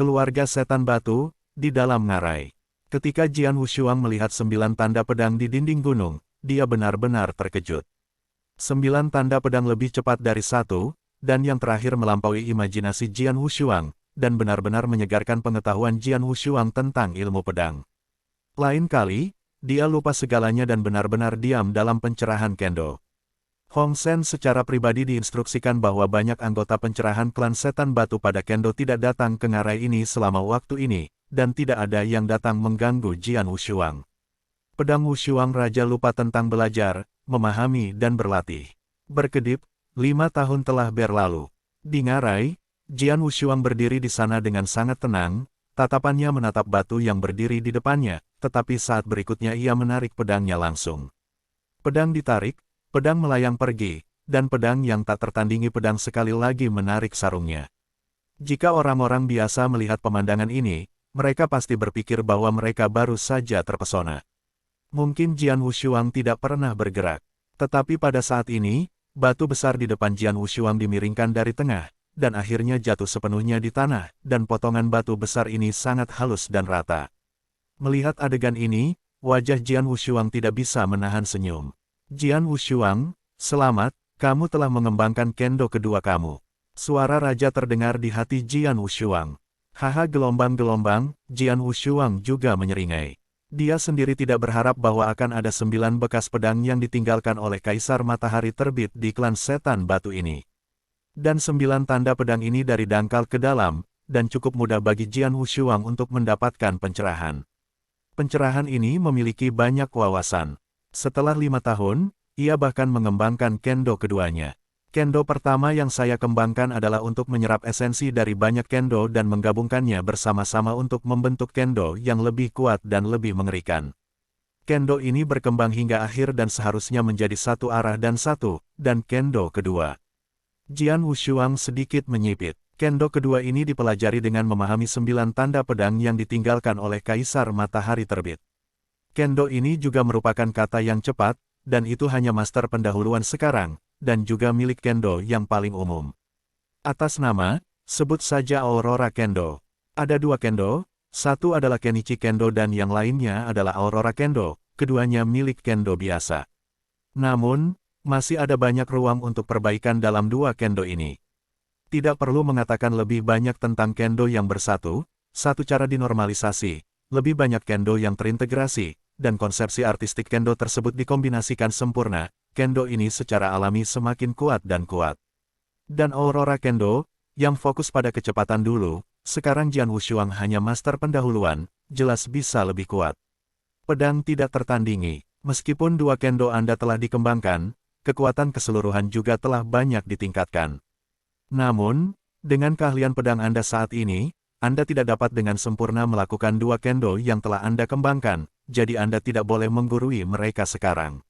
keluarga setan batu, di dalam ngarai. Ketika Jian Wushuang melihat 9 tanda pedang di dinding gunung, dia benar-benar terkejut. 9 tanda pedang lebih cepat dari satu, dan yang terakhir melampaui imajinasi Jian Wushuang, dan benar-benar menyegarkan pengetahuan Jian Wushuang tentang ilmu pedang. Lain kali, dia lupa segalanya dan benar-benar diam dalam pencerahan Kendo. Hong Sen secara pribadi diinstruksikan bahwa banyak anggota pencerahan klan setan batu pada Kendo tidak datang ke ngarai ini selama waktu ini, dan tidak ada yang datang mengganggu Jian Wushuang. Pedang Wushuang Raja lupa tentang belajar, memahami dan berlatih. Berkedip, 5 tahun telah berlalu. Di ngarai, Jian Wushuang berdiri di sana dengan sangat tenang, tatapannya menatap batu yang berdiri di depannya, tetapi saat berikutnya ia menarik pedangnya langsung. Pedang ditarik, pedang melayang pergi, dan pedang yang tak tertandingi pedang sekali lagi menarik sarungnya. Jika orang-orang biasa melihat pemandangan ini, mereka pasti berpikir bahwa mereka baru saja terpesona. Mungkin Jian Wushuang tidak pernah bergerak. Tetapi pada saat ini, batu besar di depan Jian Wushuang dimiringkan dari tengah, dan akhirnya jatuh sepenuhnya di tanah, dan potongan batu besar ini sangat halus dan rata. Melihat adegan ini, wajah Jian Wushuang tidak bisa menahan senyum. Jian Wushuang, selamat, kamu telah mengembangkan kendo kedua kamu. Suara raja terdengar di hati Jian Wushuang. Haha gelombang-gelombang, Jian Wushuang juga menyeringai. Dia sendiri tidak berharap bahwa akan ada 9 bekas pedang yang ditinggalkan oleh Kaisar Matahari Terbit di klan setan batu ini. Dan 9 tanda pedang ini dari dangkal ke dalam, dan cukup mudah bagi Jian Wushuang untuk mendapatkan pencerahan. Pencerahan ini memiliki banyak wawasan. Setelah 5 tahun, ia bahkan mengembangkan kendo keduanya. Kendo pertama yang saya kembangkan adalah untuk menyerap esensi dari banyak kendo dan menggabungkannya bersama-sama untuk membentuk kendo yang lebih kuat dan lebih mengerikan. Kendo ini berkembang hingga akhir dan seharusnya menjadi satu arah dan kendo kedua. Jian Wushuang sedikit menyipit. Kendo kedua ini dipelajari dengan memahami 9 tanda pedang yang ditinggalkan oleh Kaisar Matahari Terbit. Kendo ini juga merupakan kata yang cepat, dan itu hanya master pendahuluan sekarang, dan juga milik Kendo yang paling umum. Atas nama, sebut saja Aurora Kendo. Ada 2 Kendo, satu adalah Kenichi Kendo dan yang lainnya adalah Aurora Kendo, keduanya milik Kendo biasa. Namun, masih ada banyak ruang untuk perbaikan dalam 2 Kendo ini. Tidak perlu mengatakan lebih banyak tentang Kendo yang bersatu, satu cara dinormalisasi, lebih banyak Kendo yang terintegrasi, dan konsepsi artistik Kendo tersebut dikombinasikan sempurna, Kendo ini secara alami semakin kuat dan kuat. Dan Aurora Kendo, yang fokus pada kecepatan dulu, sekarang Jian Wushuang hanya master pendahuluan, jelas bisa lebih kuat. Pedang tidak tertandingi, meskipun 2 Kendo Anda telah dikembangkan, kekuatan keseluruhan juga telah banyak ditingkatkan. Namun, dengan keahlian pedang Anda saat ini, Anda tidak dapat dengan sempurna melakukan 2 Kendo yang telah Anda kembangkan, jadi Anda tidak boleh menggurui mereka sekarang.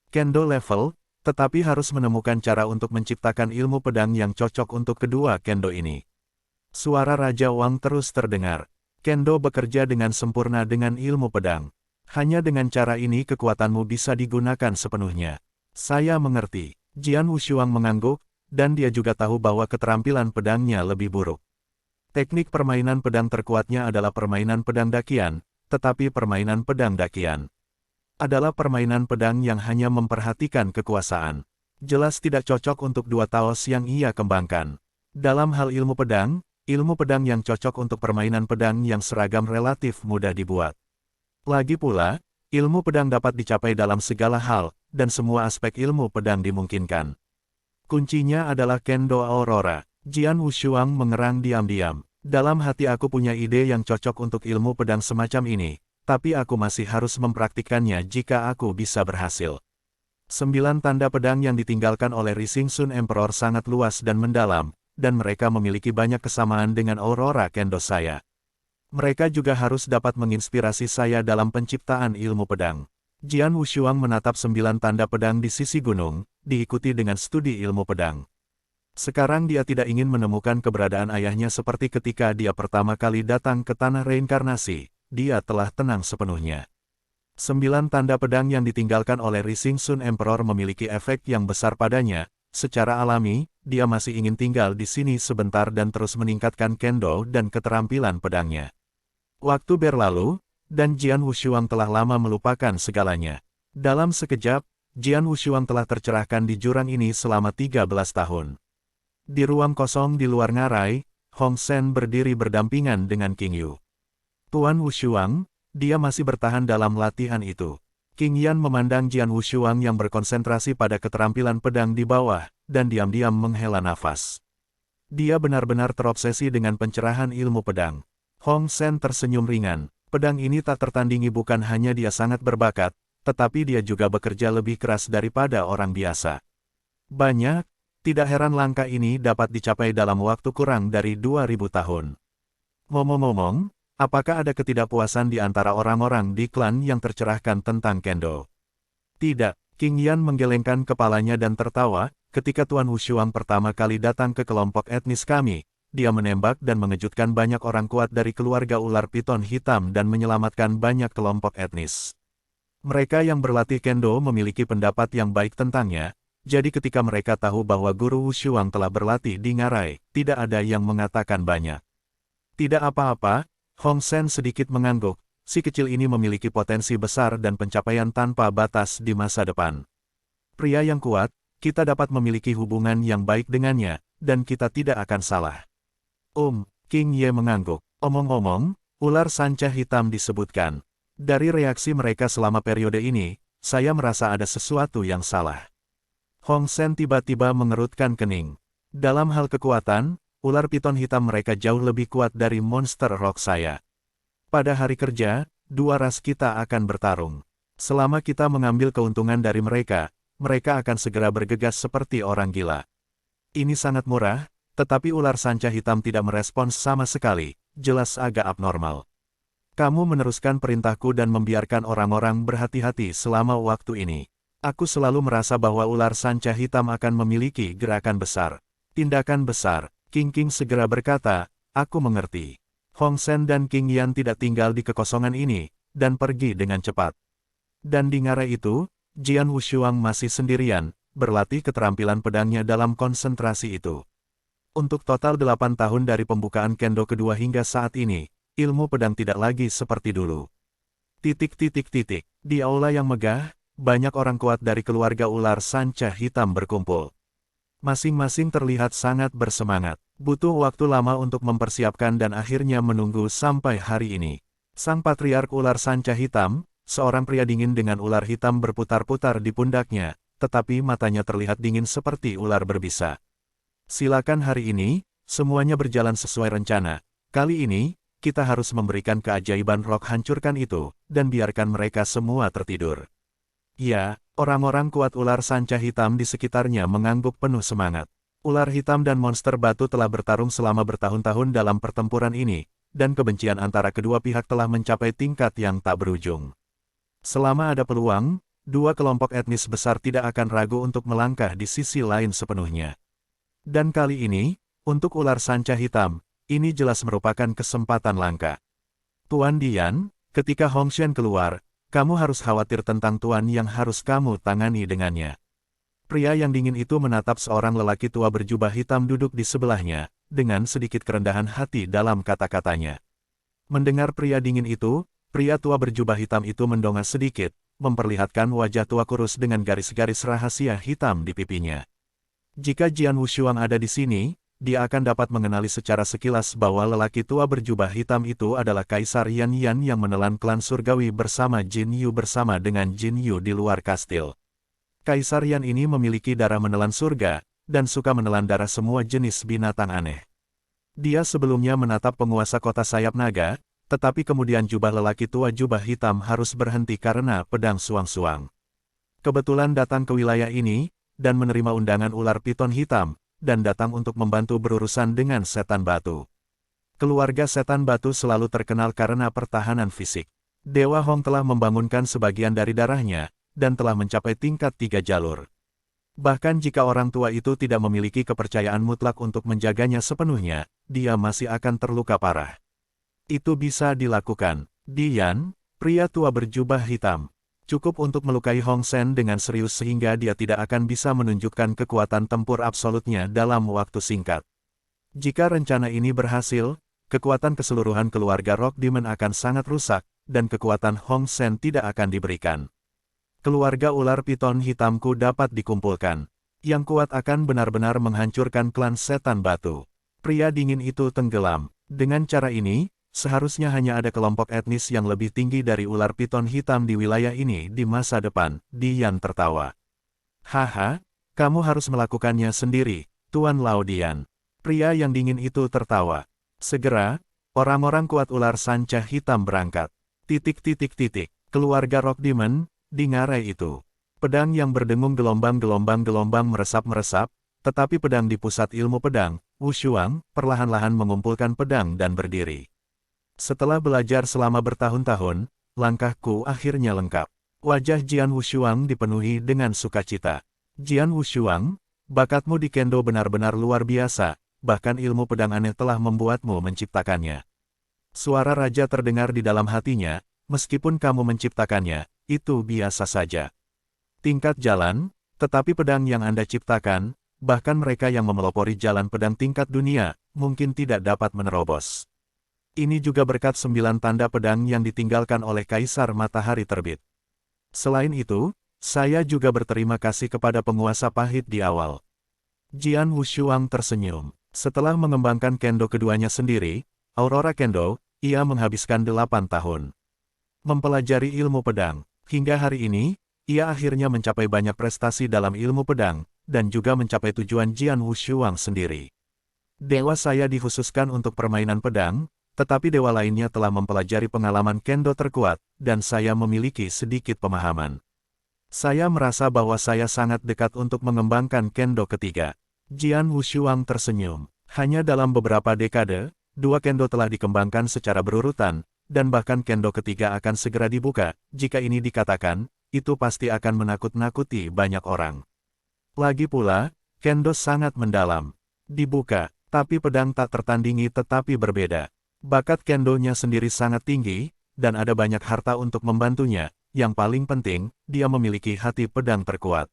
Kendo level, tetapi harus menemukan cara untuk menciptakan ilmu pedang yang cocok untuk kedua Kendo ini. Suara Raja Wang terus terdengar. Kendo bekerja dengan sempurna dengan ilmu pedang. Hanya dengan cara ini kekuatanmu bisa digunakan sepenuhnya. Saya mengerti. Jian Wushuang mengangguk, dan dia juga tahu bahwa keterampilan pedangnya lebih buruk. Teknik permainan pedang terkuatnya adalah permainan pedang dakian, tetapi permainan pedang dakian adalah permainan pedang yang hanya memperhatikan kekuasaan. Jelas tidak cocok untuk 2 taos yang ia kembangkan. Dalam hal ilmu pedang yang cocok untuk permainan pedang yang seragam relatif mudah dibuat. Lagi pula, ilmu pedang dapat dicapai dalam segala hal, dan semua aspek ilmu pedang dimungkinkan. Kuncinya adalah Kendo Aurora. Jian Wushuang mengerang diam-diam. Dalam hati aku punya ide yang cocok untuk ilmu pedang semacam ini, tapi aku masih harus mempraktikkannya jika aku bisa berhasil. 9 tanda pedang yang ditinggalkan oleh Rising Sun Emperor sangat luas dan mendalam, dan mereka memiliki banyak kesamaan dengan Aurora Kendo saya. Mereka juga harus dapat menginspirasi saya dalam penciptaan ilmu pedang. Jian Wushuang menatap 9 tanda pedang di sisi gunung, diikuti dengan studi ilmu pedang. Sekarang dia tidak ingin menemukan keberadaan ayahnya seperti ketika dia pertama kali datang ke tanah reinkarnasi. Dia telah tenang sepenuhnya. 9 tanda pedang yang ditinggalkan oleh Rising Sun Emperor memiliki efek yang besar padanya, secara alami, dia masih ingin tinggal di sini sebentar dan terus meningkatkan kendo dan keterampilan pedangnya. Waktu berlalu, dan Jian Wushuang telah lama melupakan segalanya. Dalam sekejap, Jian Wushuang telah tercerahkan di jurang ini selama 13 tahun. Di ruang kosong di luar ngarai, Hong Sen berdiri berdampingan dengan King Yu. Tuan Wushuang, dia masih bertahan dalam latihan itu. King Yan memandang Jian Wushuang yang berkonsentrasi pada keterampilan pedang di bawah, dan diam-diam menghela nafas. Dia benar-benar terobsesi dengan pencerahan ilmu pedang. Hong Sen tersenyum ringan. Pedang ini tak tertandingi, bukan hanya dia sangat berbakat, tetapi dia juga bekerja lebih keras daripada orang biasa. Banyak, tidak heran langkah ini dapat dicapai dalam waktu kurang dari 2000 tahun. Ngomong-ngomong, apakah ada ketidakpuasan di antara orang-orang di klan yang tercerahkan tentang kendo? Tidak, King Yan menggelengkan kepalanya dan tertawa. Ketika Tuan Wushuang pertama kali datang ke kelompok etnis kami, dia menembak dan mengejutkan banyak orang kuat dari keluarga ular piton hitam dan menyelamatkan banyak kelompok etnis. Mereka yang berlatih kendo memiliki pendapat yang baik tentangnya, jadi ketika mereka tahu bahwa Guru Wushuang telah berlatih di ngarai, tidak ada yang mengatakan banyak. Tidak apa-apa, Hong Sen sedikit mengangguk, si kecil ini memiliki potensi besar dan pencapaian tanpa batas di masa depan. Pria yang kuat, kita dapat memiliki hubungan yang baik dengannya, dan kita tidak akan salah. King Ye mengangguk. Omong-omong, ular sanca hitam disebutkan. Dari reaksi mereka selama periode ini, saya merasa ada sesuatu yang salah. Hong Sen tiba-tiba mengerutkan kening. Dalam hal kekuatan, ular piton hitam mereka jauh lebih kuat dari monster rock saya. Pada hari kerja, dua ras kita akan bertarung. Selama kita mengambil keuntungan dari mereka, mereka akan segera bergegas seperti orang gila. Ini sangat murah, tetapi ular sanca hitam tidak merespons sama sekali, jelas agak abnormal. Kamu meneruskan perintahku dan membiarkan orang-orang berhati-hati selama waktu ini. Aku selalu merasa bahwa ular sanca hitam akan memiliki gerakan besar. Tindakan besar, King segera berkata, aku mengerti. Hong Sen dan King Yan tidak tinggal di kekosongan ini, dan pergi dengan cepat. Dan di ngarai itu, Jian Wushuang masih sendirian, berlatih keterampilan pedangnya dalam konsentrasi itu. Untuk total 8 tahun dari pembukaan kendo kedua hingga saat ini, ilmu pedang tidak lagi seperti dulu. Di aula yang megah, banyak orang kuat dari keluarga ular sanca hitam berkumpul. Masing-masing terlihat sangat bersemangat. Butuh waktu lama untuk mempersiapkan dan akhirnya menunggu sampai hari ini. Sang patriark ular sanca hitam, seorang pria dingin dengan ular hitam berputar-putar di pundaknya, tetapi matanya terlihat dingin seperti ular berbisa. Silakan hari ini, semuanya berjalan sesuai rencana. Kali ini, kita harus memberikan keajaiban rock hancurkan itu, dan biarkan mereka semua tertidur. Ya, orang-orang kuat ular sanca hitam di sekitarnya mengangguk penuh semangat. Ular hitam dan monster batu telah bertarung selama bertahun-tahun dalam pertempuran ini, dan kebencian antara kedua pihak telah mencapai tingkat yang tak berujung. Selama ada peluang, dua kelompok etnis besar tidak akan ragu untuk melangkah di sisi lain sepenuhnya. Dan kali ini, untuk ular sanca hitam, ini jelas merupakan kesempatan langka. Tuan Dian, ketika Hong Shen keluar, kamu harus khawatir tentang tuan yang harus kamu tangani dengannya. Pria yang dingin itu menatap seorang lelaki tua berjubah hitam duduk di sebelahnya, dengan sedikit kerendahan hati dalam kata-katanya. Mendengar pria dingin itu, pria tua berjubah hitam itu mendongak sedikit, memperlihatkan wajah tua kurus dengan garis-garis rahasia hitam di pipinya. Jika Jian Wushuang ada di sini, dia akan dapat mengenali secara sekilas bahwa lelaki tua berjubah hitam itu adalah Kaisar Yan Yan yang menelan klan surgawi bersama Jin Yu bersama dengan Jin Yu di luar kastil. Kaisar Yan ini memiliki darah menelan surga, dan suka menelan darah semua jenis binatang aneh. Dia sebelumnya menatap penguasa kota sayap naga, tetapi kemudian jubah lelaki tua jubah hitam harus berhenti karena pedang suang-suang. Kebetulan datang ke wilayah ini, dan menerima undangan ular piton hitam, dan datang untuk membantu berurusan dengan setan batu. Keluarga setan batu selalu terkenal karena pertahanan fisik. Dewa Hong telah membangunkan sebagian dari darahnya, dan telah mencapai tingkat 3 jalur. Bahkan jika orang tua itu tidak memiliki kepercayaan mutlak untuk menjaganya sepenuhnya, dia masih akan terluka parah. Itu bisa dilakukan. Dian, pria tua berjubah hitam. Cukup untuk melukai Hong Sen dengan serius sehingga dia tidak akan bisa menunjukkan kekuatan tempur absolutnya dalam waktu singkat. Jika rencana ini berhasil, kekuatan keseluruhan keluarga Rock Demon akan sangat rusak, dan kekuatan Hong Sen tidak akan diberikan. Keluarga ular piton hitamku dapat dikumpulkan. Yang kuat akan benar-benar menghancurkan klan setan batu. Pria dingin itu tenggelam. Dengan cara ini, seharusnya hanya ada kelompok etnis yang lebih tinggi dari ular piton hitam di wilayah ini di masa depan. Dian tertawa. Haha, kamu harus melakukannya sendiri, Tuan Lao Dian. Pria yang dingin itu tertawa. Segera, orang-orang kuat ular sanca hitam berangkat. Keluarga Rock Demon, di ngarai itu. Pedang yang berdengung gelombang-gelombang meresap-meresap, tetapi pedang di pusat ilmu pedang, Wushuang, perlahan-lahan mengumpulkan pedang dan berdiri. Setelah belajar selama bertahun-tahun, langkahku akhirnya lengkap. Wajah Jian Wushuang dipenuhi dengan sukacita. Jian Wushuang, bakatmu di kendo benar-benar luar biasa, bahkan ilmu pedang aneh telah membuatmu menciptakannya. Suara raja terdengar di dalam hatinya, meskipun kamu menciptakannya, itu biasa saja. Tingkat jalan, tetapi pedang yang Anda ciptakan, bahkan mereka yang memelopori jalan pedang tingkat dunia, mungkin tidak dapat menerobos. Ini juga berkat 9 tanda pedang yang ditinggalkan oleh Kaisar Matahari Terbit. Selain itu, saya juga berterima kasih kepada penguasa pahit di awal. Jian Wushuang tersenyum. Setelah mengembangkan kendo keduanya sendiri, Aurora Kendo, ia menghabiskan 8 tahun. Mempelajari ilmu pedang. Hingga hari ini, ia akhirnya mencapai banyak prestasi dalam ilmu pedang, dan juga mencapai tujuan Jian Wushuang sendiri. Dewa saya dikhususkan untuk permainan pedang, tetapi dewa lainnya telah mempelajari pengalaman kendo terkuat, dan saya memiliki sedikit pemahaman. Saya merasa bahwa saya sangat dekat untuk mengembangkan kendo ketiga. Jian Wushuang tersenyum. Hanya dalam beberapa dekade, 2 kendo telah dikembangkan secara berurutan, dan bahkan kendo ketiga akan segera dibuka. Jika ini dikatakan, itu pasti akan menakut-nakuti banyak orang. Lagi pula, kendo sangat mendalam. Dibuka, tapi pedang tak tertandingi tetapi berbeda. Bakat kendonya sendiri sangat tinggi, dan ada banyak harta untuk membantunya. Yang paling penting, dia memiliki hati pedang terkuat.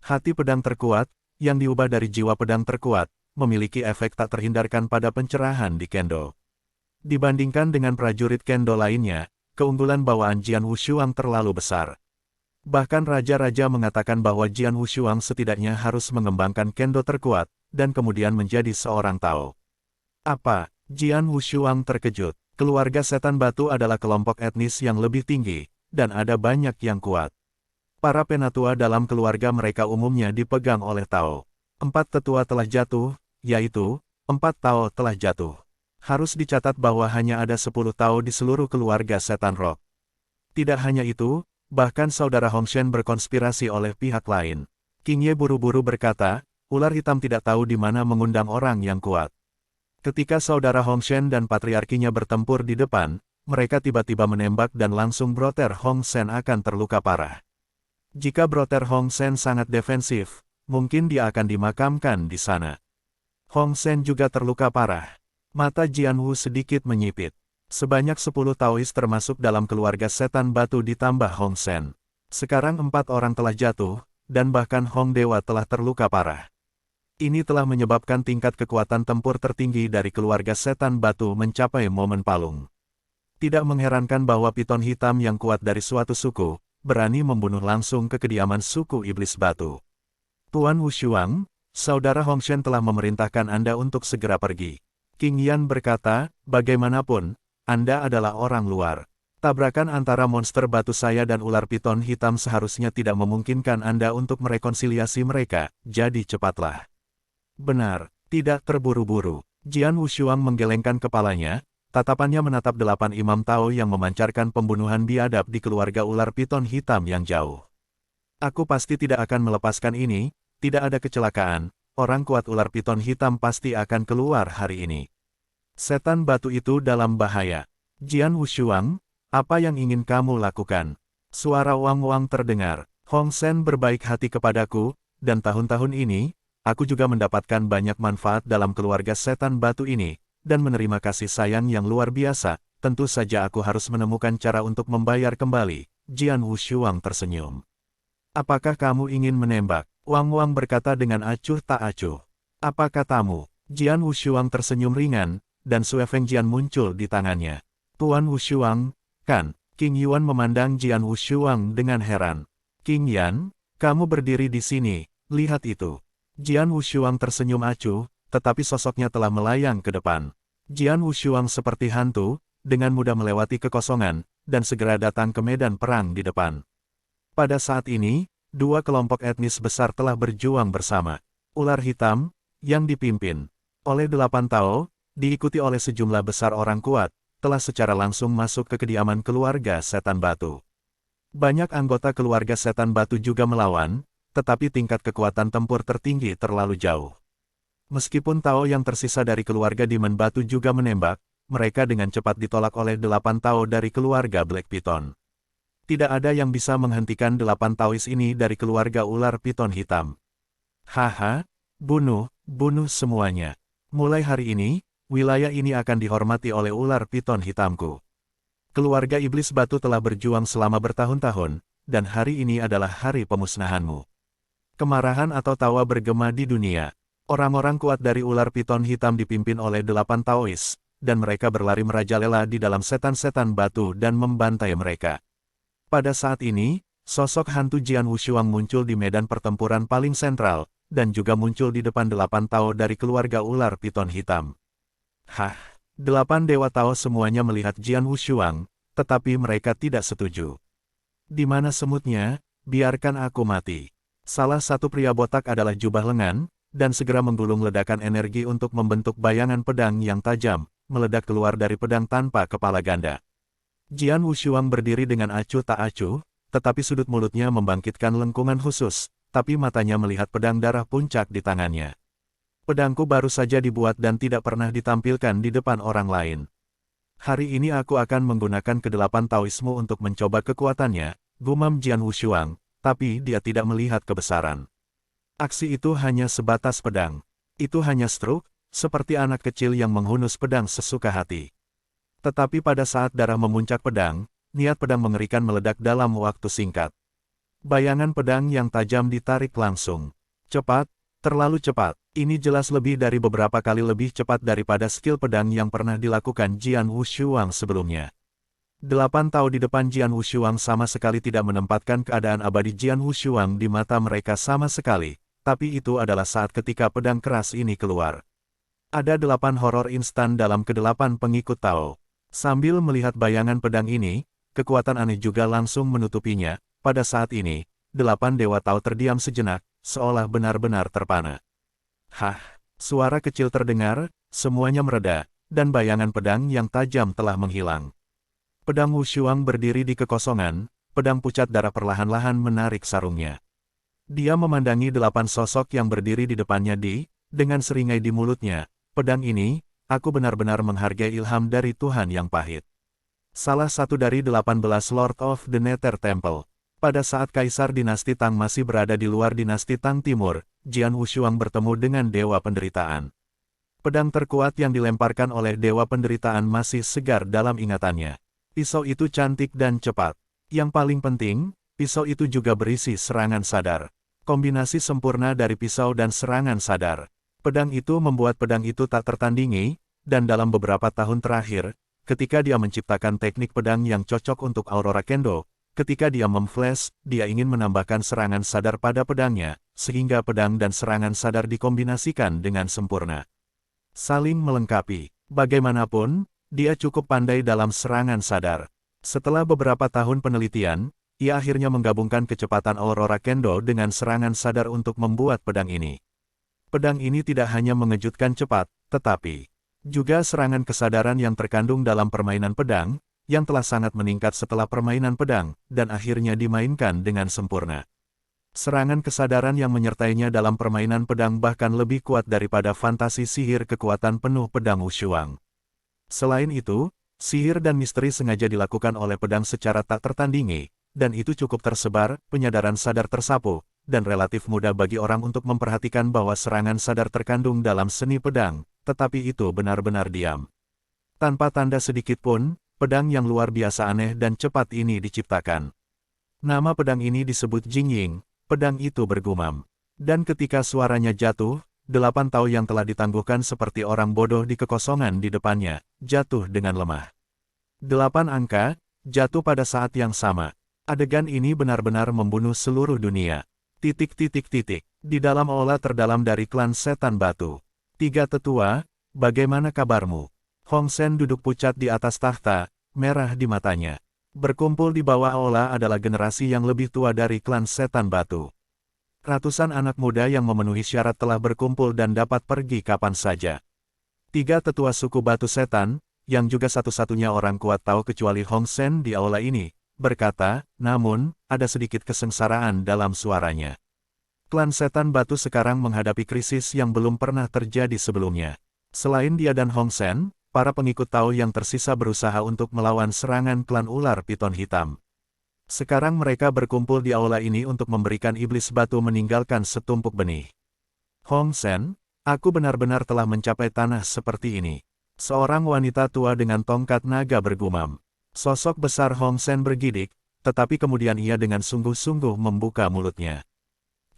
Hati pedang terkuat, yang diubah dari jiwa pedang terkuat, memiliki efek tak terhindarkan pada pencerahan di kendo. Dibandingkan dengan prajurit kendo lainnya, keunggulan bawaan Jian Wushuang terlalu besar. Bahkan raja-raja mengatakan bahwa Jian Wushuang setidaknya harus mengembangkan kendo terkuat, dan kemudian menjadi seorang Tao. Apa? Jian Wushuang terkejut. Keluarga setan batu adalah kelompok etnis yang lebih tinggi, dan ada banyak yang kuat. Para penatua dalam keluarga mereka umumnya dipegang oleh Tao. 4 tetua telah jatuh, yaitu, 4 Tao telah jatuh. Harus dicatat bahwa hanya ada 10 Tao di seluruh keluarga setan rock. Tidak hanya itu, bahkan saudara Hongshen berkonspirasi oleh pihak lain. King Ye buru-buru berkata, ular hitam tidak tahu di mana mengundang orang yang kuat. Ketika saudara Hongshen dan patriarkinya bertempur di depan, mereka tiba-tiba menembak dan langsung Brother Hongsen akan terluka parah. Jika Brother Hongsen sangat defensif, mungkin dia akan dimakamkan di sana. Hongsen juga terluka parah. Mata Jianwu sedikit menyipit. Sebanyak 10 Taois termasuk dalam keluarga setan batu ditambah Hongsen. Sekarang 4 orang telah jatuh, dan bahkan Hong Dewa telah terluka parah. Ini telah menyebabkan tingkat kekuatan tempur tertinggi dari keluarga setan batu mencapai momen palung. Tidak mengherankan bahwa piton hitam yang kuat dari suatu suku, berani membunuh langsung ke kediaman suku iblis batu. Tuan Wushuang, saudara Hongshen telah memerintahkan Anda untuk segera pergi. King Yan berkata, bagaimanapun, Anda adalah orang luar. Tabrakan antara monster batu saya dan ular piton hitam seharusnya tidak memungkinkan Anda untuk merekonsiliasi mereka, jadi cepatlah. Benar, tidak terburu-buru. Jian Wushuang menggelengkan kepalanya, tatapannya menatap 8 imam Tao yang memancarkan pembunuhan biadab di keluarga ular piton hitam yang jauh. Aku pasti tidak akan melepaskan ini, tidak ada kecelakaan, orang kuat ular piton hitam pasti akan keluar hari ini. Setan batu itu dalam bahaya. Jian Wushuang, apa yang ingin kamu lakukan? Suara Wang Wang terdengar. Hongsen berbaik hati kepadaku, dan tahun-tahun ini, aku juga mendapatkan banyak manfaat dalam keluarga setan batu ini, dan menerima kasih sayang yang luar biasa. Tentu saja aku harus menemukan cara untuk membayar kembali. Jian Wushuang tersenyum. Apakah kamu ingin menembak? Wang Wang berkata dengan acuh tak acuh. Apa katamu? Jian Wushuang tersenyum ringan, dan Sue Fengjian muncul di tangannya. Tuan Wushuang, kan? King Yuan memandang Jian Wushuang dengan heran. King Yan, kamu berdiri di sini, lihat itu. Jian Wushuang tersenyum acuh, tetapi sosoknya telah melayang ke depan. Jian Wushuang seperti hantu, dengan mudah melewati kekosongan, dan segera datang ke medan perang di depan. Pada saat ini, dua kelompok etnis besar telah berjuang bersama. Ular hitam, yang dipimpin oleh 8 Tao, diikuti oleh sejumlah besar orang kuat, telah secara langsung masuk ke kediaman keluarga Setan Batu. Banyak anggota keluarga Setan Batu juga melawan, tetapi tingkat kekuatan tempur tertinggi terlalu jauh. Meskipun Tao yang tersisa dari keluarga Demon Batu juga menembak, mereka dengan cepat ditolak oleh 8 Tao dari keluarga Black Python. Tidak ada yang bisa menghentikan 8 Taois ini dari keluarga ular piton hitam. Haha, bunuh semuanya. Mulai hari ini, wilayah ini akan dihormati oleh ular piton hitamku. Keluarga Iblis Batu telah berjuang selama bertahun-tahun, dan hari ini adalah hari pemusnahanmu. Kemarahan atau tawa bergema di dunia. Orang-orang kuat dari ular piton hitam dipimpin oleh 8 Taois, dan mereka berlari merajalela di dalam setan-setan batu dan membantai mereka. Pada saat ini, sosok hantu Jian Wushuang muncul di medan pertempuran paling sentral, dan juga muncul di depan 8 Tao dari keluarga ular piton hitam. 8 Dewa Tao semuanya melihat Jian Wushuang, tetapi mereka tidak setuju. Di mana semutnya, biarkan aku mati. Salah satu pria botak adalah jubah lengan, dan segera menggulung ledakan energi untuk membentuk bayangan pedang yang tajam, meledak keluar dari pedang tanpa kepala ganda. Jian Wushuang berdiri dengan acuh tak acuh, tetapi sudut mulutnya membangkitkan lengkungan khusus, tapi matanya melihat pedang darah puncak di tangannya. Pedangku baru saja dibuat dan tidak pernah ditampilkan di depan orang lain. Hari ini aku akan menggunakan ke-8 Taoismu untuk mencoba kekuatannya, gumam Jian Wushuang, tapi dia tidak melihat kebesaran. Aksi itu hanya sebatas pedang. Itu hanya struk, seperti anak kecil yang menghunus pedang sesuka hati. Tetapi pada saat darah memuncak pedang, niat pedang mengerikan meledak dalam waktu singkat. Bayangan pedang yang tajam ditarik langsung. Cepat, terlalu cepat. Ini jelas lebih dari beberapa kali lebih cepat daripada skill pedang yang pernah dilakukan Jian Wushuang sebelumnya. 8 Tao di depan Jian Wushuang sama sekali tidak menempatkan keadaan abadi Jian Wushuang di mata mereka sama sekali, tapi itu adalah saat ketika pedang keras ini keluar. Ada 8 horor instan dalam ke-8 pengikut Tao. Sambil melihat bayangan pedang ini, kekuatan aneh juga langsung menutupinya. Pada saat ini, 8 Dewa Tao terdiam sejenak, seolah benar-benar terpana. Suara kecil terdengar, semuanya mereda, dan bayangan pedang yang tajam telah menghilang. Pedang Wushuang berdiri di kekosongan, pedang pucat darah perlahan-lahan menarik sarungnya. Dia memandangi 8 sosok yang berdiri di depannya dengan seringai di mulutnya, pedang ini, aku benar-benar menghargai ilham dari Tuhan yang pahit. Salah satu dari 18 Lord of the Nether Temple. Pada saat Kaisar Dinasti Tang masih berada di luar Dinasti Tang Timur, Jian Wushuang bertemu dengan Dewa Penderitaan. Pedang terkuat yang dilemparkan oleh Dewa Penderitaan masih segar dalam ingatannya. Pisau itu cantik dan cepat. Yang paling penting, pisau itu juga berisi serangan sadar. Kombinasi sempurna dari pisau dan serangan sadar. Pedang itu membuat pedang itu tak tertandingi, dan dalam beberapa tahun terakhir, ketika dia menciptakan teknik pedang yang cocok untuk Aurora Kendo, ketika dia memflash, dia ingin menambahkan serangan sadar pada pedangnya, sehingga pedang dan serangan sadar dikombinasikan dengan sempurna. Saling melengkapi. Bagaimanapun, dia cukup pandai dalam serangan sadar. Setelah beberapa tahun penelitian, ia akhirnya menggabungkan kecepatan Aurora Kendo dengan serangan sadar untuk membuat pedang ini. Pedang ini tidak hanya mengejutkan cepat, tetapi juga serangan kesadaran yang terkandung dalam permainan pedang, yang telah sangat meningkat setelah permainan pedang, dan akhirnya dimainkan dengan sempurna. Serangan kesadaran yang menyertainya dalam permainan pedang bahkan lebih kuat daripada fantasi sihir kekuatan penuh pedang Wushuang. Selain itu, sihir dan misteri sengaja dilakukan oleh pedang secara tak tertandingi, dan itu cukup tersebar, penyadaran sadar tersapu, dan relatif mudah bagi orang untuk memperhatikan bahwa serangan sadar terkandung dalam seni pedang, tetapi itu benar-benar diam. Tanpa tanda sedikit pun, pedang yang luar biasa aneh dan cepat ini diciptakan. Nama pedang ini disebut Jingying, pedang itu bergumam. Dan ketika suaranya jatuh, 8 tahu yang telah ditangguhkan seperti orang bodoh di kekosongan di depannya, jatuh dengan lemah. 8 angka, jatuh pada saat yang sama. Adegan ini benar-benar membunuh seluruh dunia. Di dalam aula terdalam dari klan setan batu. 3 tetua, bagaimana kabarmu? Hong Sen duduk pucat di atas tahta, merah di matanya. Berkumpul di bawah aula adalah generasi yang lebih tua dari klan setan batu. Ratusan anak muda yang memenuhi syarat telah berkumpul dan dapat pergi kapan saja. 3 tetua suku batu setan, yang juga satu-satunya orang kuat tahu kecuali Hong Sen di aula ini, berkata, namun, ada sedikit kesengsaraan dalam suaranya. Klan setan batu sekarang menghadapi krisis yang belum pernah terjadi sebelumnya. Selain dia dan Hong Sen, para pengikut Tao yang tersisa berusaha untuk melawan serangan klan ular piton hitam. Sekarang mereka berkumpul di aula ini untuk memberikan iblis batu meninggalkan setumpuk benih. Hong Sen, aku benar-benar telah mencapai tanah seperti ini. Seorang wanita tua dengan tongkat naga bergumam. Sosok besar Hong Sen bergidik, tetapi kemudian ia dengan sungguh-sungguh membuka mulutnya.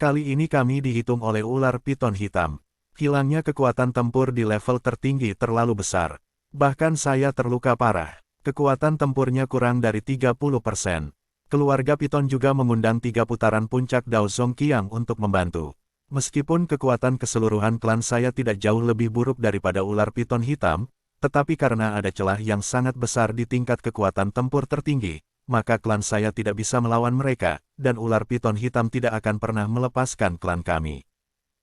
Kali ini kami dihitung oleh ular piton hitam. Hilangnya kekuatan tempur di level tertinggi terlalu besar. Bahkan saya terluka parah. Kekuatan tempurnya kurang dari 30%. Keluarga piton juga mengundang 3 putaran puncak Dao Zongqiang untuk membantu. Meskipun kekuatan keseluruhan klan saya tidak jauh lebih buruk daripada ular piton hitam, tetapi karena ada celah yang sangat besar di tingkat kekuatan tempur tertinggi, maka klan saya tidak bisa melawan mereka, dan ular piton hitam tidak akan pernah melepaskan klan kami.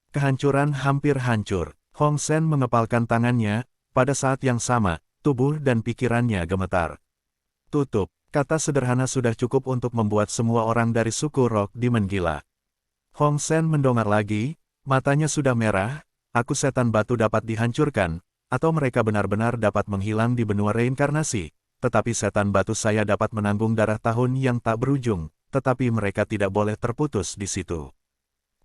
Kehancuran hampir hancur. Hong Sen mengepalkan tangannya, pada saat yang sama, tubuh dan pikirannya gemetar. Tutup, kata sederhana sudah cukup untuk membuat semua orang dari suku Rock Demon gila. Hong Sen mendongak lagi, matanya sudah merah, aku setan batu dapat dihancurkan, atau mereka benar-benar dapat menghilang di benua reinkarnasi, tetapi setan batu saya dapat menanggung darah tahun yang tak berujung, tetapi mereka tidak boleh terputus di situ.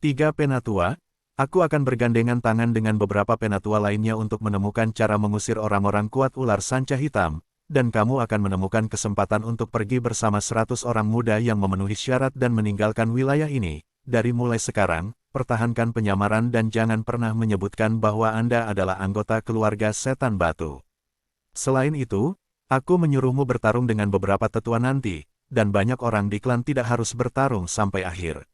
3 penatua. Aku akan bergandengan tangan dengan beberapa penatua lainnya untuk menemukan cara mengusir orang-orang kuat ular sanca hitam, dan kamu akan menemukan kesempatan untuk pergi bersama 100 orang muda yang memenuhi syarat dan meninggalkan wilayah ini. Dari mulai sekarang, pertahankan penyamaran dan jangan pernah menyebutkan bahwa Anda adalah anggota keluarga setan batu. Selain itu, aku menyuruhmu bertarung dengan beberapa tetua nanti, dan banyak orang di klan tidak harus bertarung sampai akhir.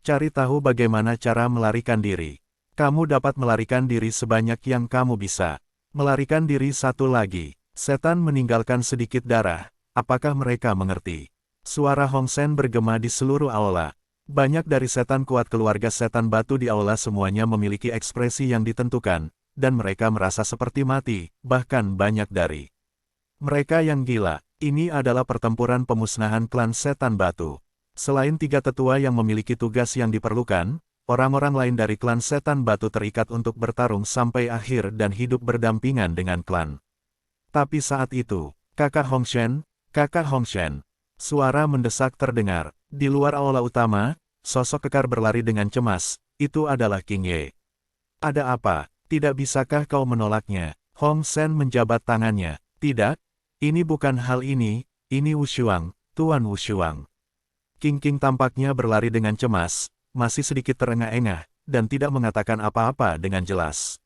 Cari tahu bagaimana cara melarikan diri. Kamu dapat melarikan diri sebanyak yang kamu bisa. Melarikan diri satu lagi. Setan meninggalkan sedikit darah. Apakah mereka mengerti? Suara Hong Sen bergema di seluruh aula. Banyak dari setan kuat keluarga setan batu di aula semuanya memiliki ekspresi yang ditentukan, dan mereka merasa seperti mati, bahkan banyak dari mereka yang gila. Ini adalah pertempuran pemusnahan klan setan batu. Selain 3 tetua yang memiliki tugas yang diperlukan, orang-orang lain dari klan setan batu terikat untuk bertarung sampai akhir dan hidup berdampingan dengan klan. Tapi saat itu, kakak Hong Shen, suara mendesak terdengar. Di luar aula utama, sosok kekar berlari dengan cemas, itu adalah King Ye. Ada apa? Tidak bisakah kau menolaknya? Hong Sen menjabat tangannya. Tidak, ini bukan hal ini Wushuang, Tuan Wushuang. King tampaknya berlari dengan cemas, masih sedikit terengah-engah, dan tidak mengatakan apa-apa dengan jelas.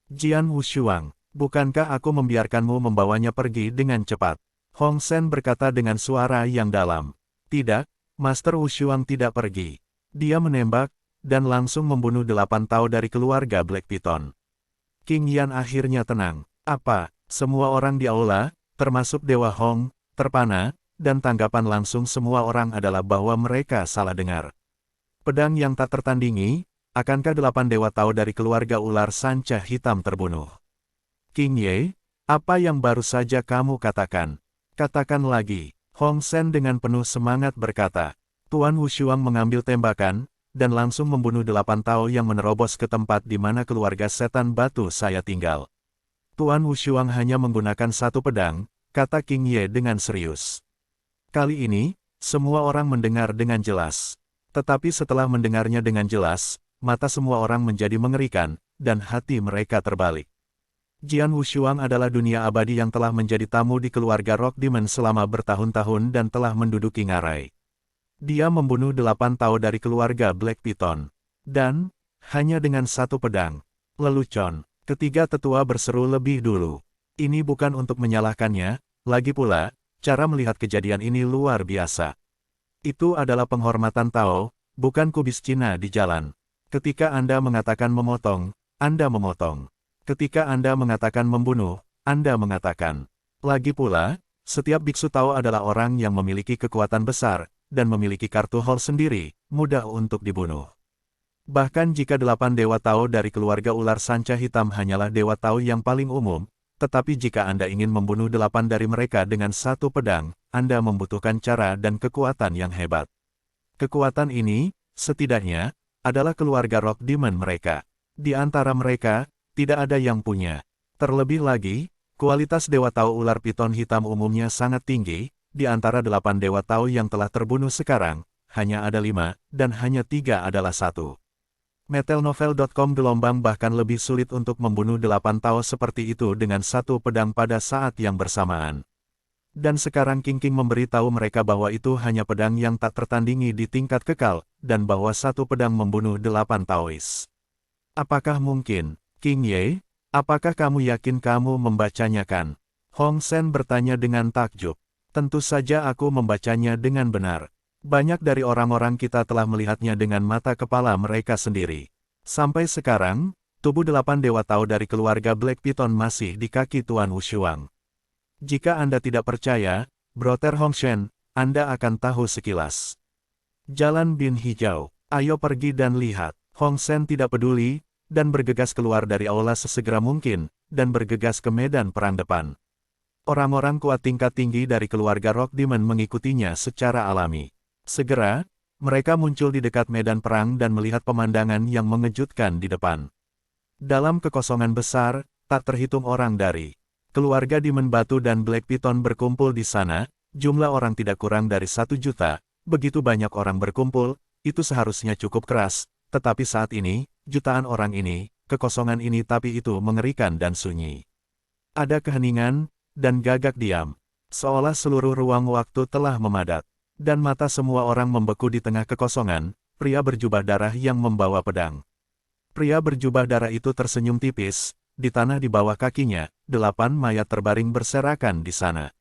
Jian Wushuang, bukankah aku membiarkanmu membawanya pergi dengan cepat? Hong Sen berkata dengan suara yang dalam. Tidak, Master Wushuang tidak pergi. Dia menembak, dan langsung membunuh 8 Tao dari keluarga Black Piton. King Yan akhirnya tenang. Apa? Semua orang di aula, termasuk Dewa Hong, terpana, dan tanggapan langsung semua orang adalah bahwa mereka salah dengar. Pedang yang tak tertandingi, akankah 8 Dewa Tao dari keluarga ular sanca hitam terbunuh? King Ye, apa yang baru saja kamu katakan? Katakan lagi. Hong Sen dengan penuh semangat berkata. Tuan Wushuang mengambil tembakan, dan langsung membunuh 8 Tao yang menerobos ke tempat di mana keluarga setan batu saya tinggal. Tuan Wushuang hanya menggunakan 1 pedang, kata King Ye dengan serius. Kali ini, semua orang mendengar dengan jelas. Tetapi setelah mendengarnya dengan jelas, mata semua orang menjadi mengerikan, dan hati mereka terbalik. Jian Wushuang adalah dunia abadi yang telah menjadi tamu di keluarga Rock Demon selama bertahun-tahun dan telah menduduki ngarai. Dia membunuh 8 Tao dari keluarga Black Python. Dan, hanya dengan satu pedang. Lelucon, ketiga tetua berseru lebih dulu. Ini bukan untuk menyalahkannya, lagi pula, cara melihat kejadian ini luar biasa. Itu adalah penghormatan Tao, bukan kubis Cina di jalan. Ketika Anda mengatakan memotong, Anda memotong. Ketika Anda mengatakan membunuh, Anda mengatakan. Lagi pula, setiap biksu Tao adalah orang yang memiliki kekuatan besar, dan memiliki kartu hall sendiri, mudah untuk dibunuh. Bahkan jika 8 dewa Tao dari keluarga ular sanca hitam hanyalah dewa Tao yang paling umum, tetapi jika Anda ingin membunuh 8 dari mereka dengan satu pedang, Anda membutuhkan cara dan kekuatan yang hebat. Kekuatan ini, setidaknya, adalah keluarga Rock Demon mereka. Di antara mereka, tidak ada yang punya. Terlebih lagi, kualitas dewa Tao ular piton hitam umumnya sangat tinggi. Di antara 8 dewa Tao yang telah terbunuh sekarang, hanya ada 5, dan hanya 3 adalah 1. Metalnovel.com gelombang bahkan lebih sulit untuk membunuh 8 Tao seperti itu dengan satu pedang pada saat yang bersamaan. Dan sekarang King King memberitahu mereka bahwa itu hanya pedang yang tak tertandingi di tingkat kekal, dan bahwa satu pedang membunuh 8 Taois. Apakah mungkin, King Ye? Apakah kamu yakin kamu membacanya kan? Hong Sen bertanya dengan takjub. Tentu saja aku membacanya dengan benar. Banyak dari orang-orang kita telah melihatnya dengan mata kepala mereka sendiri. Sampai sekarang, tubuh 8 dewa Tao dari keluarga Black Python masih di kaki Tuan Wushuang. Jika Anda tidak percaya, Brother Hong Shen, Anda akan tahu sekilas. Jalan Bin Hijau, ayo pergi dan lihat. Hong Sen tidak peduli, dan bergegas keluar dari aula sesegera mungkin, dan bergegas ke medan perang depan. Orang-orang kuat tingkat tinggi dari keluarga Rock Demon mengikutinya secara alami. Segera, mereka muncul di dekat medan perang dan melihat pemandangan yang mengejutkan di depan. Dalam kekosongan besar, tak terhitung orang dari keluarga Demon Batu dan Black Python berkumpul di sana, jumlah orang tidak kurang dari 1 juta, begitu banyak orang berkumpul, itu seharusnya cukup keras, tetapi saat ini, jutaan orang ini, kekosongan ini tapi itu mengerikan dan sunyi. Ada keheningan, dan gagak diam, seolah seluruh ruang waktu telah memadat, dan mata semua orang membeku di tengah kekosongan. Pria berjubah darah yang membawa pedang. Pria berjubah darah itu tersenyum tipis, di tanah di bawah kakinya, 8 mayat terbaring berserakan di sana.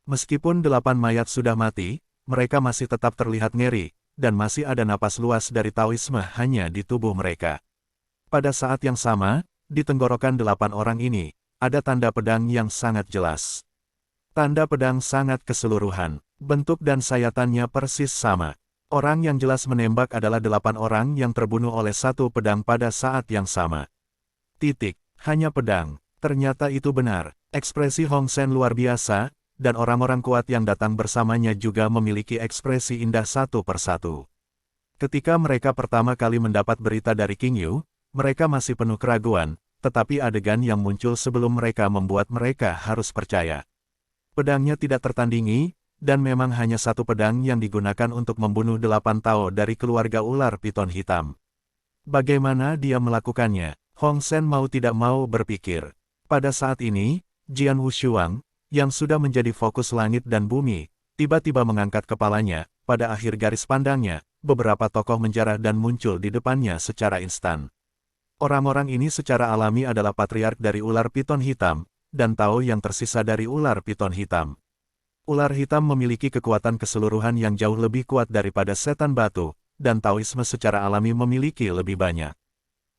Meskipun 8 mayat sudah mati, mereka masih tetap terlihat ngeri, dan masih ada napas luas dari Taoisme hanya di tubuh mereka. Pada saat yang sama, di tenggorokan 8 orang ini, ada tanda pedang yang sangat jelas. Tanda pedang sangat keseluruhan, bentuk dan sayatannya persis sama. Orang yang jelas menembak adalah 8 orang yang terbunuh oleh satu pedang pada saat yang sama. Titik, hanya pedang. Ternyata itu benar. Ekspresi Hong Sen luar biasa, dan orang-orang kuat yang datang bersamanya juga memiliki ekspresi indah satu persatu. Ketika mereka pertama kali mendapat berita dari King Yu, mereka masih penuh keraguan, tetapi adegan yang muncul sebelum mereka membuat mereka harus percaya. Pedangnya tidak tertandingi, dan memang hanya satu pedang yang digunakan untuk membunuh 8 Tao dari keluarga ular piton hitam. Bagaimana dia melakukannya? Hong Sen mau tidak mau berpikir. Pada saat ini, Jian Wushuang, yang sudah menjadi fokus langit dan bumi, tiba-tiba mengangkat kepalanya. Pada akhir garis pandangnya, beberapa tokoh menjarah dan muncul di depannya secara instan. Orang-orang ini secara alami adalah patriark dari ular piton hitam, dan Tao yang tersisa dari ular piton hitam. Ular hitam memiliki kekuatan keseluruhan yang jauh lebih kuat daripada setan batu, dan Taoisme secara alami memiliki lebih banyak.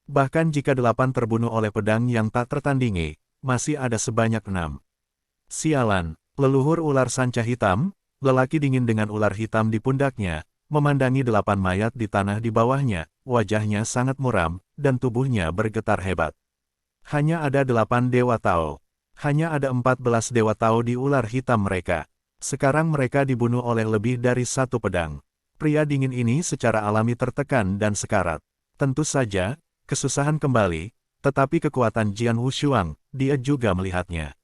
Bahkan jika 8 terbunuh oleh pedang yang tak tertandingi, masih ada sebanyak 6. Sialan, leluhur ular sanca hitam, lelaki dingin dengan ular hitam di pundaknya, memandangi 8 mayat di tanah di bawahnya, wajahnya sangat muram, dan tubuhnya bergetar hebat. Hanya ada 8 dewa Tao. Hanya ada 14 dewa Tao di ular hitam mereka. Sekarang mereka dibunuh oleh lebih dari satu pedang. Pria dingin ini secara alami tertekan dan sekarat. Tentu saja, kesusahan kembali, tetapi kekuatan Jian Wushuang, dia juga melihatnya.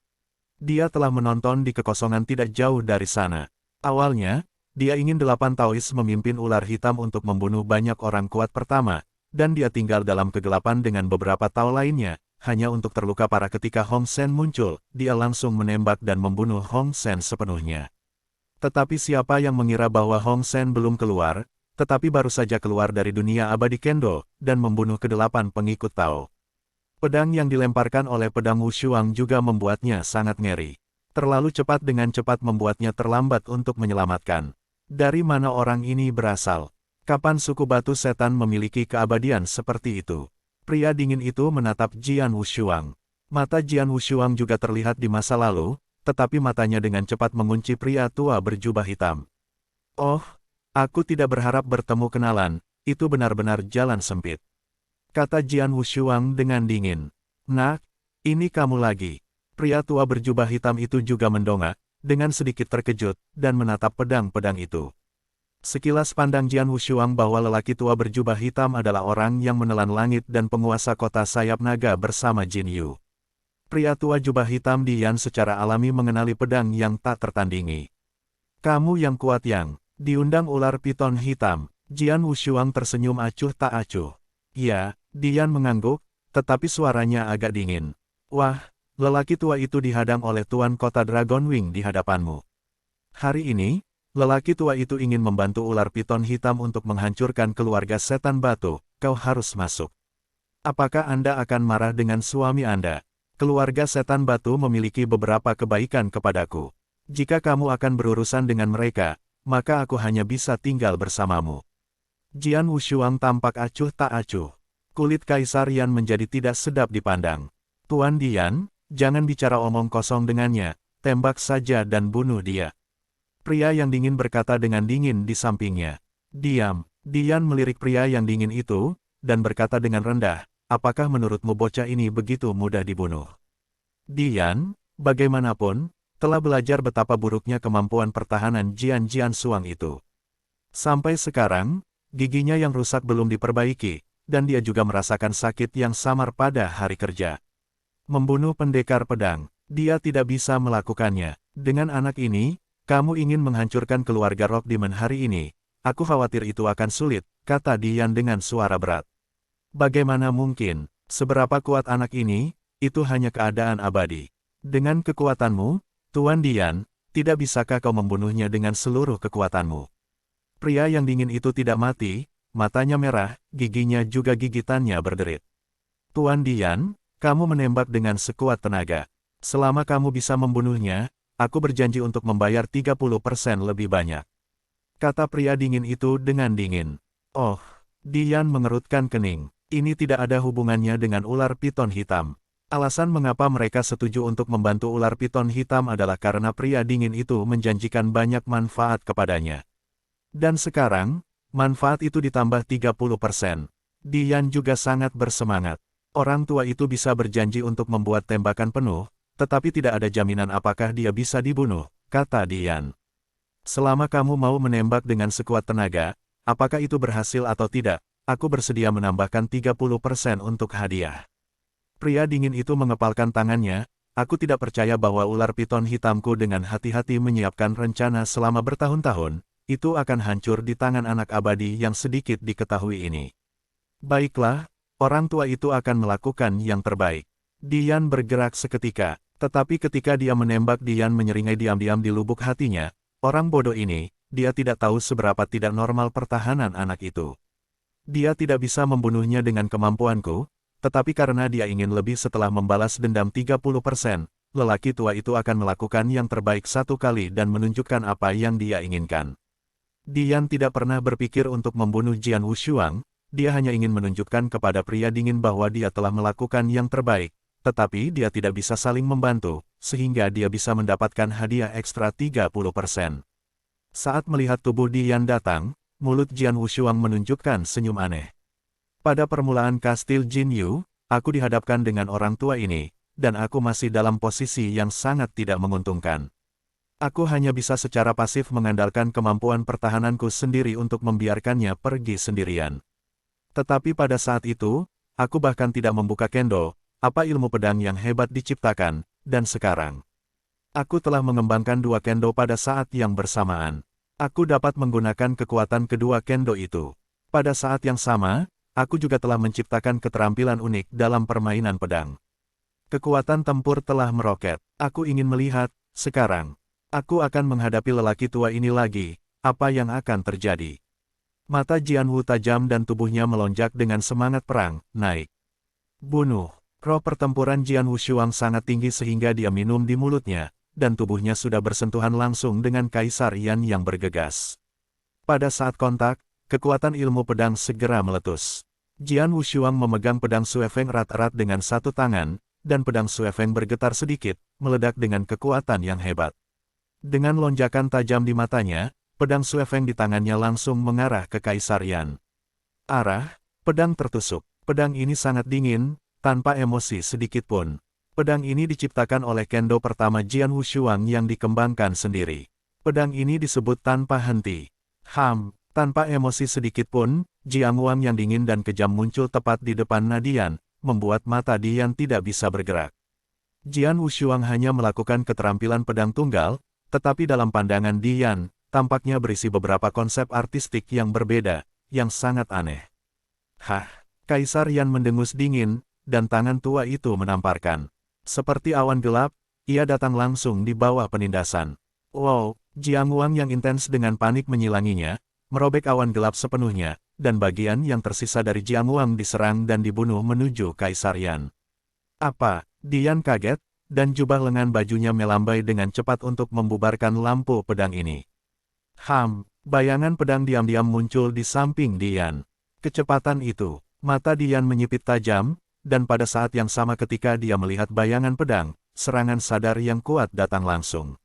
Dia telah menonton di kekosongan tidak jauh dari sana. Awalnya, dia ingin 8 Taois memimpin ular hitam untuk membunuh banyak orang kuat pertama, dan dia tinggal dalam kegelapan dengan beberapa Tao lainnya, hanya untuk terluka parah ketika Hong Sen muncul, dia langsung menembak dan membunuh Hong Sen sepenuhnya. Tetapi siapa yang mengira bahwa Hong Sen belum keluar, tetapi baru saja keluar dari dunia abadi Kendo, dan membunuh ke-8 pengikut Tao. Pedang yang dilemparkan oleh pedang Wushuang juga membuatnya sangat ngeri. Terlalu cepat dengan cepat membuatnya terlambat untuk menyelamatkan. Dari mana orang ini berasal? Kapan suku batu setan memiliki keabadian seperti itu? Pria dingin itu menatap Jian Wushuang. Mata Jian Wushuang juga terlihat di masa lalu, tetapi matanya dengan cepat mengunci pria tua berjubah hitam. Oh, aku tidak berharap bertemu kenalan, itu benar-benar jalan sempit. Kata Jian Wushuang dengan dingin. Nak, ini kamu lagi. Pria tua berjubah hitam itu juga mendongak, dengan sedikit terkejut, dan menatap pedang-pedang itu. Sekilas pandang Jian Wushuang bahwa lelaki tua berjubah hitam adalah orang yang menelan langit dan penguasa kota sayap naga bersama Jin Yu. Pria tua jubah hitam Dian secara alami mengenali pedang yang tak tertandingi. Kamu yang kuat yang, diundang ular piton hitam. Jian Wushuang tersenyum acuh tak acuh. Ya, Dian mengangguk, tetapi suaranya agak dingin. Wah, lelaki tua itu dihadang oleh Tuan Kota Dragon Wing di hadapanmu. Hari ini, lelaki tua itu ingin membantu ular piton hitam untuk menghancurkan keluarga setan batu, kau harus masuk. Apakah Anda akan marah dengan suami Anda? Keluarga setan batu memiliki beberapa kebaikan kepadaku. Jika kamu akan berurusan dengan mereka, maka aku hanya bisa tinggal bersamamu. Jian Wushuang tampak acuh tak acuh. Kulit Kaisar Yan menjadi tidak sedap dipandang. Tuan Dian, jangan bicara omong kosong dengannya, tembak saja dan bunuh dia. Pria yang dingin berkata dengan dingin di sampingnya. Diam. Dian melirik pria yang dingin itu, dan berkata dengan rendah, apakah menurutmu bocah ini begitu mudah dibunuh? Dian, bagaimanapun, telah belajar betapa buruknya kemampuan pertahanan Jian Suang itu. Sampai sekarang, giginya yang rusak belum diperbaiki, dan dia juga merasakan sakit yang samar pada hari kerja. Membunuh pendekar pedang, dia tidak bisa melakukannya. Dengan anak ini, kamu ingin menghancurkan keluarga Rock Demon hari ini. Aku khawatir itu akan sulit, kata Dian dengan suara berat. Bagaimana mungkin, seberapa kuat anak ini, itu hanya keadaan abadi. Dengan kekuatanmu, Tuan Dian, tidak bisakah kau membunuhnya dengan seluruh kekuatanmu? Pria yang dingin itu tidak mati, matanya merah, giginya juga gigitannya berderit. Tuan Dian, kamu menembak dengan sekuat tenaga. Selama kamu bisa membunuhnya, aku berjanji untuk membayar 30% lebih banyak. Kata pria dingin itu dengan dingin. Oh, Dian mengerutkan kening. Ini tidak ada hubungannya dengan ular piton hitam. Alasan mengapa mereka setuju untuk membantu ular piton hitam adalah karena pria dingin itu menjanjikan banyak manfaat kepadanya. Dan sekarang, manfaat itu ditambah 30%. Dian juga sangat bersemangat. Orang tua itu bisa berjanji untuk membuat tembakan penuh, tetapi tidak ada jaminan apakah dia bisa dibunuh, kata Dian. Selama kamu mau menembak dengan sekuat tenaga, apakah itu berhasil atau tidak, aku bersedia menambahkan 30% untuk hadiah. Pria dingin itu mengepalkan tangannya, aku tidak percaya bahwa ular piton hitamku dengan hati-hati menyiapkan rencana selama bertahun-tahun, itu akan hancur di tangan anak abadi yang sedikit diketahui ini. Baiklah, orang tua itu akan melakukan yang terbaik. Dian bergerak seketika, tetapi ketika dia menembak Dian menyeringai diam-diam di lubuk hatinya, orang bodoh ini, dia tidak tahu seberapa tidak normal pertahanan anak itu. Dia tidak bisa membunuhnya dengan kemampuanku, tetapi karena dia ingin lebih setelah membalas dendam 30%, lelaki tua itu akan melakukan yang terbaik satu kali dan menunjukkan apa yang dia inginkan. Dian tidak pernah berpikir untuk membunuh Jian Wushuang, dia hanya ingin menunjukkan kepada pria dingin bahwa dia telah melakukan yang terbaik, tetapi dia tidak bisa saling membantu, sehingga dia bisa mendapatkan hadiah ekstra 30%. Saat melihat tubuh Dian datang, mulut Jian Wushuang menunjukkan senyum aneh. Pada permulaan kastil Jin Yu, aku dihadapkan dengan orang tua ini, dan aku masih dalam posisi yang sangat tidak menguntungkan. Aku hanya bisa secara pasif mengandalkan kemampuan pertahananku sendiri untuk membiarkannya pergi sendirian. Tetapi pada saat itu, aku bahkan tidak membuka kendo, apa ilmu pedang yang hebat diciptakan, dan sekarang. Aku telah mengembangkan dua kendo pada saat yang bersamaan. Aku dapat menggunakan kekuatan kedua kendo itu. Pada saat yang sama, aku juga telah menciptakan keterampilan unik dalam permainan pedang. Kekuatan tempur telah meroket. Aku ingin melihat, sekarang. Aku akan menghadapi lelaki tua ini lagi, apa yang akan terjadi? Mata Jian Wu tajam dan tubuhnya melonjak dengan semangat perang, naik. Bunuh. Roh pertempuran Jian Wushuang sangat tinggi sehingga dia minum di mulutnya, dan tubuhnya sudah bersentuhan langsung dengan Kaisar Yan yang bergegas. Pada saat kontak, kekuatan ilmu pedang segera meletus. Jian Wushuang memegang pedang Suefeng erat-erat dengan satu tangan, dan pedang Suefeng bergetar sedikit, meledak dengan kekuatan yang hebat. Dengan lonjakan tajam di matanya, pedang Suefeng di tangannya langsung mengarah ke Kaisar Yan. Arah, pedang tertusuk. Pedang ini sangat dingin, tanpa emosi sedikit pun. Pedang ini diciptakan oleh kendo pertama Jian Wushuang yang dikembangkan sendiri. Pedang ini disebut tanpa henti. Tanpa emosi sedikit pun, Jiang Wang yang dingin dan kejam muncul tepat di depan Nadian, membuat mata Dian tidak bisa bergerak. Jian Wushuang hanya melakukan keterampilan pedang tunggal, tetapi dalam pandangan Dian, tampaknya berisi beberapa konsep artistik yang berbeda, yang sangat aneh. Kaisar Yan mendengus dingin, dan tangan tua itu menamparkan. Seperti awan gelap, ia datang langsung di bawah penindasan. Wow, Jiang Wang yang intens dengan panik menyilanginya, merobek awan gelap sepenuhnya, dan bagian yang tersisa dari Jiang Wang diserang dan dibunuh menuju Kaisar Yan. Apa? Dian kaget, dan jubah lengan bajunya melambai dengan cepat untuk membubarkan lampu pedang ini. Bayangan pedang diam-diam muncul di samping Dian. Kecepatan itu, mata Dian menyipit tajam, dan pada saat yang sama ketika dia melihat bayangan pedang, serangan sadar yang kuat datang langsung.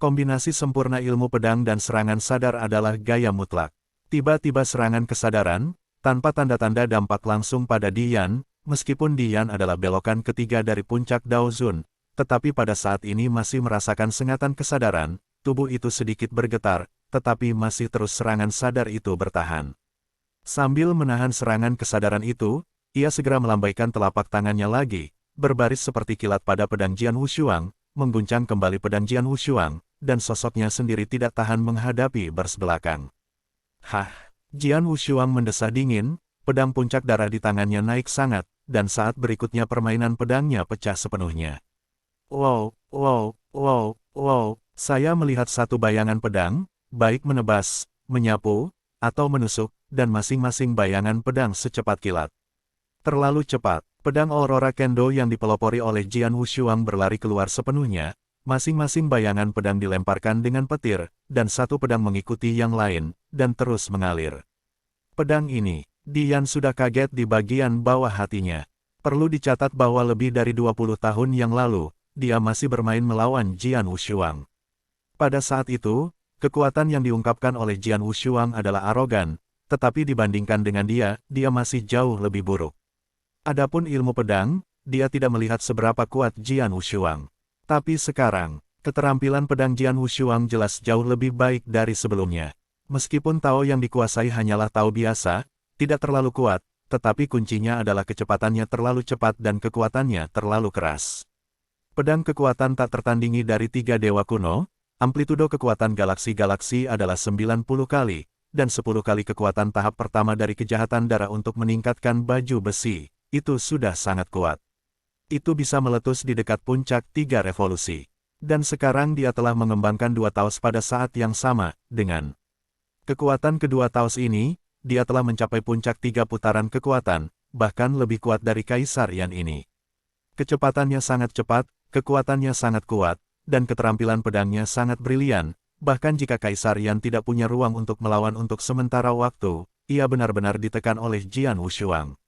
Kombinasi sempurna ilmu pedang dan serangan sadar adalah gaya mutlak. Tiba-tiba serangan kesadaran, tanpa tanda-tanda dampak langsung pada Dian, meskipun Dian adalah belokan ketiga dari puncak Daozun, tetapi pada saat ini masih merasakan sengatan kesadaran, tubuh itu sedikit bergetar, tetapi masih terus serangan sadar itu bertahan. Sambil menahan serangan kesadaran itu, ia segera melambaikan telapak tangannya lagi, berbaris seperti kilat pada pedang Jian Wushuang, mengguncang kembali pedang Jian Wushuang, dan sosoknya sendiri tidak tahan menghadapi bars belakang. Jian Wushuang mendesah dingin, pedang puncak darah di tangannya naik sangat, dan saat berikutnya permainan pedangnya pecah sepenuhnya. Wow, saya melihat satu bayangan pedang, baik menebas, menyapu, atau menusuk, dan masing-masing bayangan pedang secepat kilat. Terlalu cepat, pedang Aurora Kendo yang dipelopori oleh Jian Wushuang berlari keluar sepenuhnya, masing-masing bayangan pedang dilemparkan dengan petir, dan satu pedang mengikuti yang lain, dan terus mengalir. Pedang ini, Dian sudah kaget di bagian bawah hatinya. Perlu dicatat bahwa lebih dari 20 tahun yang lalu, dia masih bermain melawan Jian Wushuang. Pada saat itu, kekuatan yang diungkapkan oleh Jian Wushuang adalah arogan, tetapi dibandingkan dengan dia masih jauh lebih buruk. Adapun ilmu pedang, dia tidak melihat seberapa kuat Jian Wushuang. Tapi sekarang, keterampilan pedang Jian Wushuang jelas jauh lebih baik dari sebelumnya. Meskipun Tao yang dikuasai hanyalah Tao biasa, tidak terlalu kuat, tetapi kuncinya adalah kecepatannya terlalu cepat dan kekuatannya terlalu keras. Pedang kekuatan tak tertandingi dari 3 dewa kuno, amplitudo kekuatan galaksi-galaksi adalah 90 kali, dan 10 kali kekuatan tahap pertama dari kejahatan darah untuk meningkatkan baju besi, itu sudah sangat kuat. Itu bisa meletus di dekat puncak 3 revolusi. Dan sekarang dia telah mengembangkan 2 taos pada saat yang sama, dengan kekuatan kedua taos ini, dia telah mencapai puncak 3 putaran kekuatan, bahkan lebih kuat dari Kaisar Yan ini. Kecepatannya sangat cepat, kekuatannya sangat kuat, dan keterampilan pedangnya sangat brilian, bahkan jika Kaisar Yan tidak punya ruang untuk melawan untuk sementara waktu, ia benar-benar ditekan oleh Jian Wushuang.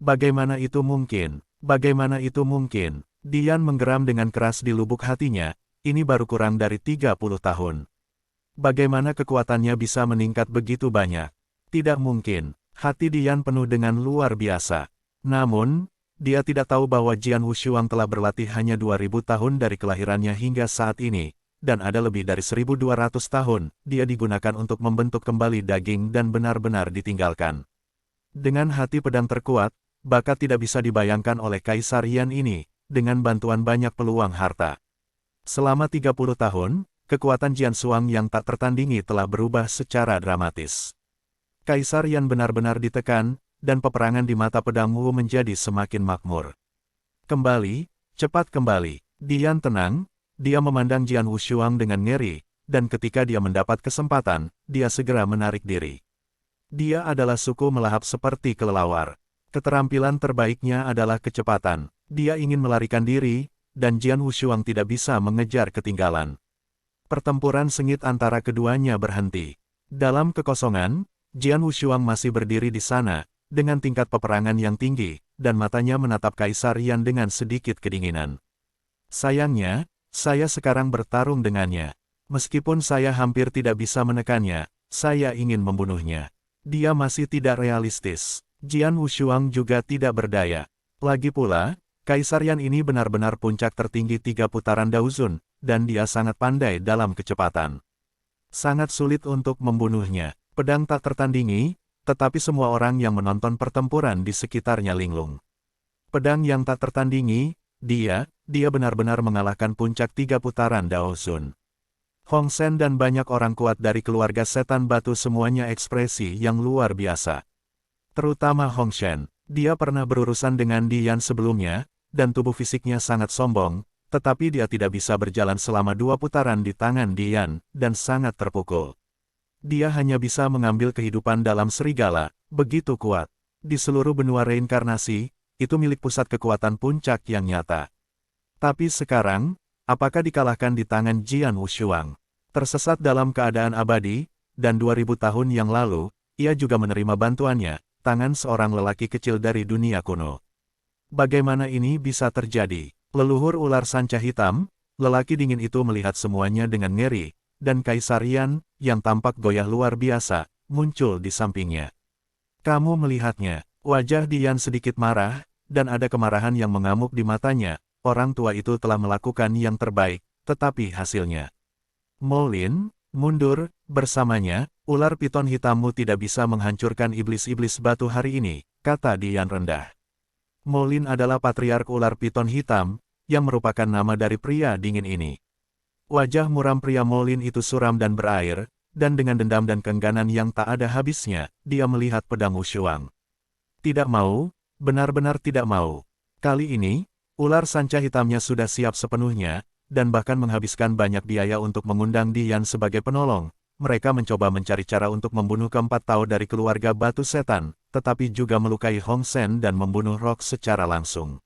Bagaimana itu mungkin? Bagaimana itu mungkin? Dian menggeram dengan keras di lubuk hatinya, ini baru kurang dari 30 tahun. Bagaimana kekuatannya bisa meningkat begitu banyak? Tidak mungkin. Hati Dian penuh dengan luar biasa. Namun, dia tidak tahu bahwa Jian Wushuang telah berlatih hanya 2000 tahun dari kelahirannya hingga saat ini, dan ada lebih dari 1200 tahun, dia digunakan untuk membentuk kembali daging dan benar-benar ditinggalkan. Dengan hati pedang terkuat, bakat tidak bisa dibayangkan oleh Kaisar Yan ini, dengan bantuan banyak peluang harta. Selama 30 tahun, kekuatan Jian Xuang yang tak tertandingi telah berubah secara dramatis. Kaisar Yan benar-benar ditekan, dan peperangan di mata pedang Wu menjadi semakin makmur. Kembali, cepat kembali. Dian tenang, dia memandang Jian Wushuang dengan ngeri, dan ketika dia mendapat kesempatan, dia segera menarik diri. Dia adalah suku melahap seperti kelelawar. Keterampilan terbaiknya adalah kecepatan. Dia ingin melarikan diri, dan Jian Wushuang tidak bisa mengejar ketinggalan. Pertempuran sengit antara keduanya berhenti. Dalam kekosongan, Jian Wushuang masih berdiri di sana, dengan tingkat peperangan yang tinggi, dan matanya menatap Kaisar Yan dengan sedikit kedinginan. Sayangnya, saya sekarang bertarung dengannya. Meskipun saya hampir tidak bisa menekannya, saya ingin membunuhnya. Dia masih tidak realistis. Jian Wushuang juga tidak berdaya. Lagi pula, Kaisar Yan ini benar-benar puncak tertinggi 3 putaran Daozun, dan dia sangat pandai dalam kecepatan. Sangat sulit untuk membunuhnya. Pedang tak tertandingi, tetapi semua orang yang menonton pertempuran di sekitarnya linglung. Pedang yang tak tertandingi, dia benar-benar mengalahkan puncak 3 putaran Daozun. Hong Sen dan banyak orang kuat dari keluarga setan batu semuanya ekspresi yang luar biasa. Terutama Hong Shen, dia pernah berurusan dengan Di Yan sebelumnya, dan tubuh fisiknya sangat sombong, tetapi dia tidak bisa berjalan selama 2 putaran di tangan Di Yan, dan sangat terpukul. Dia hanya bisa mengambil kehidupan dalam serigala, begitu kuat. Di seluruh benua reinkarnasi, itu milik pusat kekuatan puncak yang nyata. Tapi sekarang, apakah dikalahkan di tangan Jian Wushuang? Tersesat dalam keadaan abadi, dan 2000 tahun yang lalu, ia juga menerima bantuannya, tangan seorang lelaki kecil dari dunia kuno. Bagaimana ini bisa terjadi? Leluhur ular sanca hitam, lelaki dingin itu melihat semuanya dengan ngeri, dan Kaisar Yan, yang tampak goyah luar biasa, muncul di sampingnya. Kamu melihatnya, wajah Di Yan sedikit marah, dan ada kemarahan yang mengamuk di matanya. Orang tua itu telah melakukan yang terbaik, tetapi hasilnya. Molin, mundur, bersamanya, ular piton hitammu tidak bisa menghancurkan iblis-iblis batu hari ini, kata Di Yan rendah. Molin adalah patriark ular piton hitam, yang merupakan nama dari pria dingin ini. Wajah muram pria Molin itu suram dan berair, dan dengan dendam dan keengganan yang tak ada habisnya, dia melihat pedang Wushuang. Tidak mau, benar-benar tidak mau. Kali ini, ular sanca hitamnya sudah siap sepenuhnya, dan bahkan menghabiskan banyak biaya untuk mengundang Di Yan sebagai penolong. Mereka mencoba mencari cara untuk membunuh keempat Tao dari keluarga batu setan, tetapi juga melukai Hong Sen dan membunuh Rock secara langsung.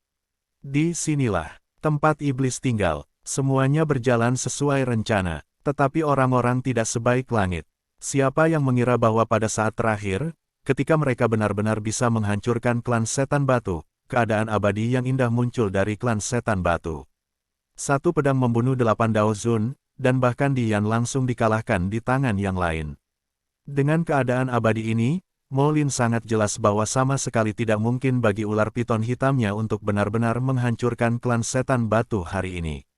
Di sinilah tempat iblis tinggal. Semuanya berjalan sesuai rencana, tetapi orang-orang tidak sebaik langit. Siapa yang mengira bahwa pada saat terakhir, ketika mereka benar-benar bisa menghancurkan klan setan batu, keadaan abadi yang indah muncul dari klan setan batu. Satu pedang membunuh 8 Daozun, dan bahkan Di Yan langsung dikalahkan di tangan yang lain. Dengan keadaan abadi ini, Molin sangat jelas bahwa sama sekali tidak mungkin bagi ular piton hitamnya untuk benar-benar menghancurkan klan setan batu hari ini.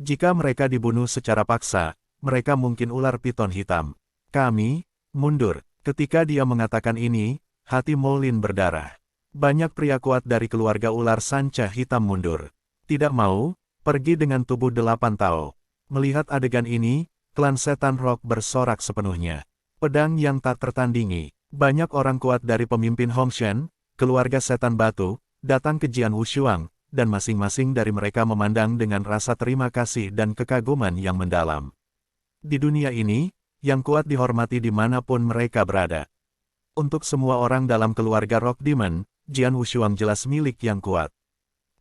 Jika mereka dibunuh secara paksa, mereka mungkin ular piton hitam. Kami, mundur. Ketika dia mengatakan ini, hati Molin berdarah. Banyak pria kuat dari keluarga ular sanca hitam mundur. Tidak mau, pergi dengan tubuh 8 Tao. Melihat adegan ini, klan setan Rock bersorak sepenuhnya. Pedang yang tak tertandingi. Banyak orang kuat dari pemimpin Hong Shen, keluarga setan batu, datang ke Jian Wushuang, dan masing-masing dari mereka memandang dengan rasa terima kasih dan kekaguman yang mendalam. Di dunia ini, yang kuat dihormati dimanapun mereka berada. Untuk semua orang dalam keluarga Rock Demon, Jian Wushuang jelas milik yang kuat.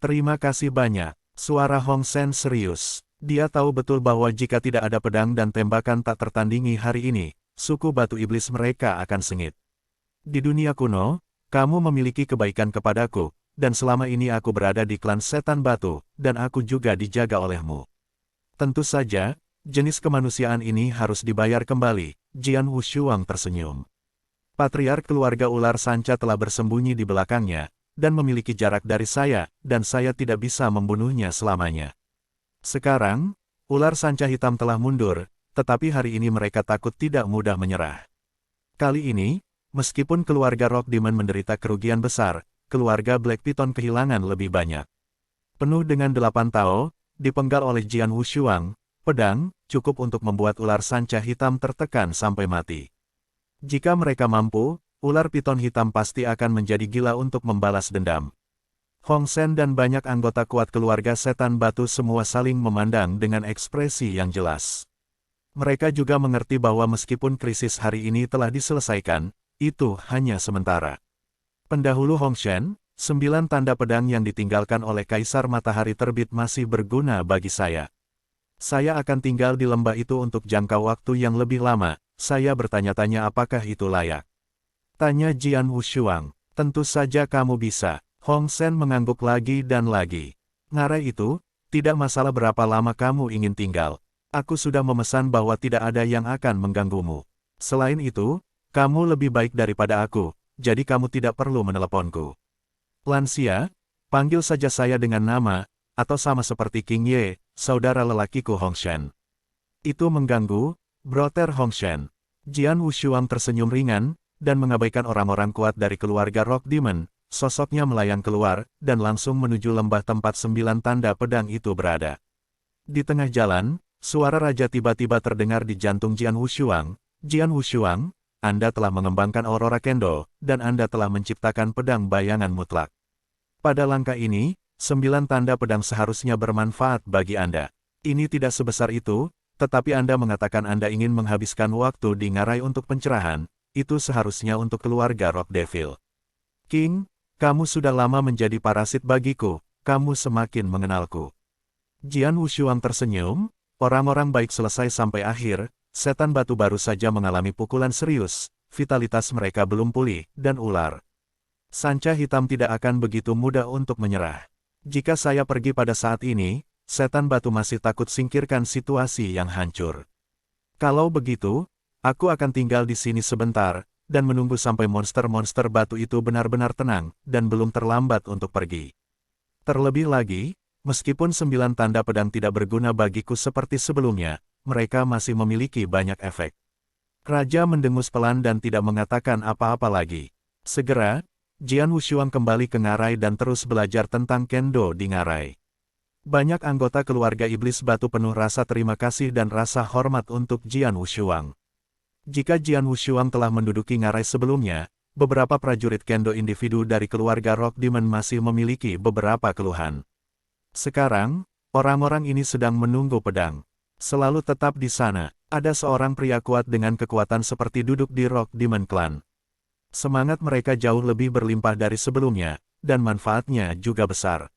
Terima kasih banyak. Suara Hong Sen serius. Dia tahu betul bahwa jika tidak ada pedang dan tembakan tak tertandingi hari ini, suku batu iblis mereka akan sengit. Di dunia kuno, kamu memiliki kebaikan kepadaku, dan selama ini aku berada di klan setan batu, dan aku juga dijaga olehmu. Tentu saja, jenis kemanusiaan ini harus dibayar kembali, Jian Wushuang tersenyum. Patriark keluarga ular sanca telah bersembunyi di belakangnya, dan memiliki jarak dari saya, dan saya tidak bisa membunuhnya selamanya. Sekarang, ular sanca hitam telah mundur, tetapi hari ini mereka takut tidak mudah menyerah. Kali ini, meskipun keluarga Rock Demon menderita kerugian besar, keluarga Black Piton kehilangan lebih banyak. Penuh dengan 8 Tao, dipenggal oleh Jian Wushuang, pedang, cukup untuk membuat ular sanca hitam tertekan sampai mati. Jika mereka mampu, ular piton hitam pasti akan menjadi gila untuk membalas dendam. Hong Shen dan banyak anggota kuat keluarga setan batu semua saling memandang dengan ekspresi yang jelas. Mereka juga mengerti bahwa meskipun krisis hari ini telah diselesaikan, itu hanya sementara. Pendahulu Hong Shen, 9 tanda pedang yang ditinggalkan oleh Kaisar Matahari Terbit masih berguna bagi saya. Saya akan tinggal di lembah itu untuk jangka waktu yang lebih lama. Saya bertanya-tanya apakah itu layak. Tanya Jian Wushuang. Tentu saja kamu bisa. Hong Shen mengangguk lagi dan lagi. Ngarai itu, tidak masalah berapa lama kamu ingin tinggal. Aku sudah memesan bahwa tidak ada yang akan mengganggumu. Selain itu, kamu lebih baik daripada aku, jadi kamu tidak perlu meneleponku. Lansia, panggil saja saya dengan nama, atau sama seperti King Ye, saudara lelakiku Hong Shen. Itu mengganggu, broter Hong Shen. Jian Wushuang tersenyum ringan, dan mengabaikan orang-orang kuat dari keluarga Rock Demon. Sosoknya melayang keluar, dan langsung menuju lembah tempat 9 tanda pedang itu berada. Di tengah jalan, suara raja tiba-tiba terdengar di jantung Jian Wushuang. Jian Wushuang, Anda telah mengembangkan Aurora Kendo, dan Anda telah menciptakan pedang bayangan mutlak. Pada langkah ini, 9 tanda pedang seharusnya bermanfaat bagi Anda. Ini tidak sebesar itu, tetapi Anda mengatakan Anda ingin menghabiskan waktu di Ngarai untuk pencerahan, itu seharusnya untuk keluarga Rock Devil. King, kamu sudah lama menjadi parasit bagiku, kamu semakin mengenalku. Jian Wushuang tersenyum, orang-orang baik selesai sampai akhir, setan batu baru saja mengalami pukulan serius, vitalitas mereka belum pulih, dan ular sanca hitam tidak akan begitu mudah untuk menyerah. Jika saya pergi pada saat ini, setan batu masih takut singkirkan situasi yang hancur. Kalau begitu, aku akan tinggal di sini sebentar, dan menunggu sampai monster-monster batu itu benar-benar tenang, dan belum terlambat untuk pergi. Terlebih lagi, meskipun 9 tanda pedang tidak berguna bagiku seperti sebelumnya, mereka masih memiliki banyak efek. Raja mendengus pelan dan tidak mengatakan apa-apa lagi. Segera, Jian Wushuang kembali ke Ngarai dan terus belajar tentang Kendo di Ngarai. Banyak anggota keluarga iblis batu penuh rasa terima kasih dan rasa hormat untuk Jian Wushuang. Jika Jian Wushuang telah menduduki Ngarai sebelumnya, beberapa prajurit Kendo individu dari keluarga Rock Demon masih memiliki beberapa keluhan. Sekarang, orang-orang ini sedang menunggu pedang. Selalu tetap di sana, ada seorang pria kuat dengan kekuatan seperti duduk di Rock Demon Clan. Semangat mereka jauh lebih berlimpah dari sebelumnya, dan manfaatnya juga besar.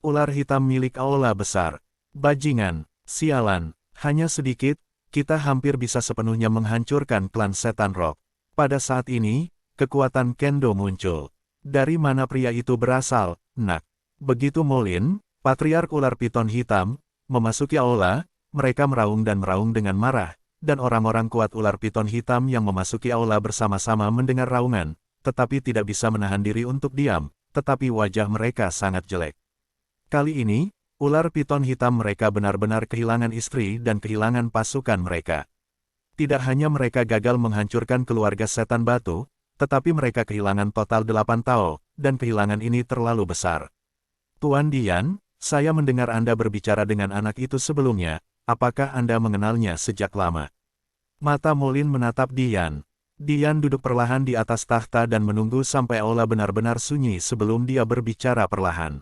Ular hitam milik Aula besar. Bajingan, sialan, hanya sedikit, kita hampir bisa sepenuhnya menghancurkan klan setan Rock. Pada saat ini, kekuatan Kendo muncul. Dari mana pria itu berasal, nak? Begitu Molin, patriark ular piton hitam, memasuki aula, mereka meraung dengan marah, dan orang-orang kuat ular piton hitam yang memasuki aula bersama-sama mendengar raungan, tetapi tidak bisa menahan diri untuk diam, tetapi wajah mereka sangat jelek. Kali ini, ular piton hitam mereka benar-benar kehilangan istri dan kehilangan pasukan mereka. Tidak hanya mereka gagal menghancurkan keluarga setan batu, tetapi mereka kehilangan total 8 Tao, dan kehilangan ini terlalu besar. Tuan Dian, saya mendengar Anda berbicara dengan anak itu sebelumnya, apakah Anda mengenalnya sejak lama? Mata Molin menatap Dian. Dian duduk perlahan di atas takhta dan menunggu sampai aula benar-benar sunyi sebelum dia berbicara perlahan.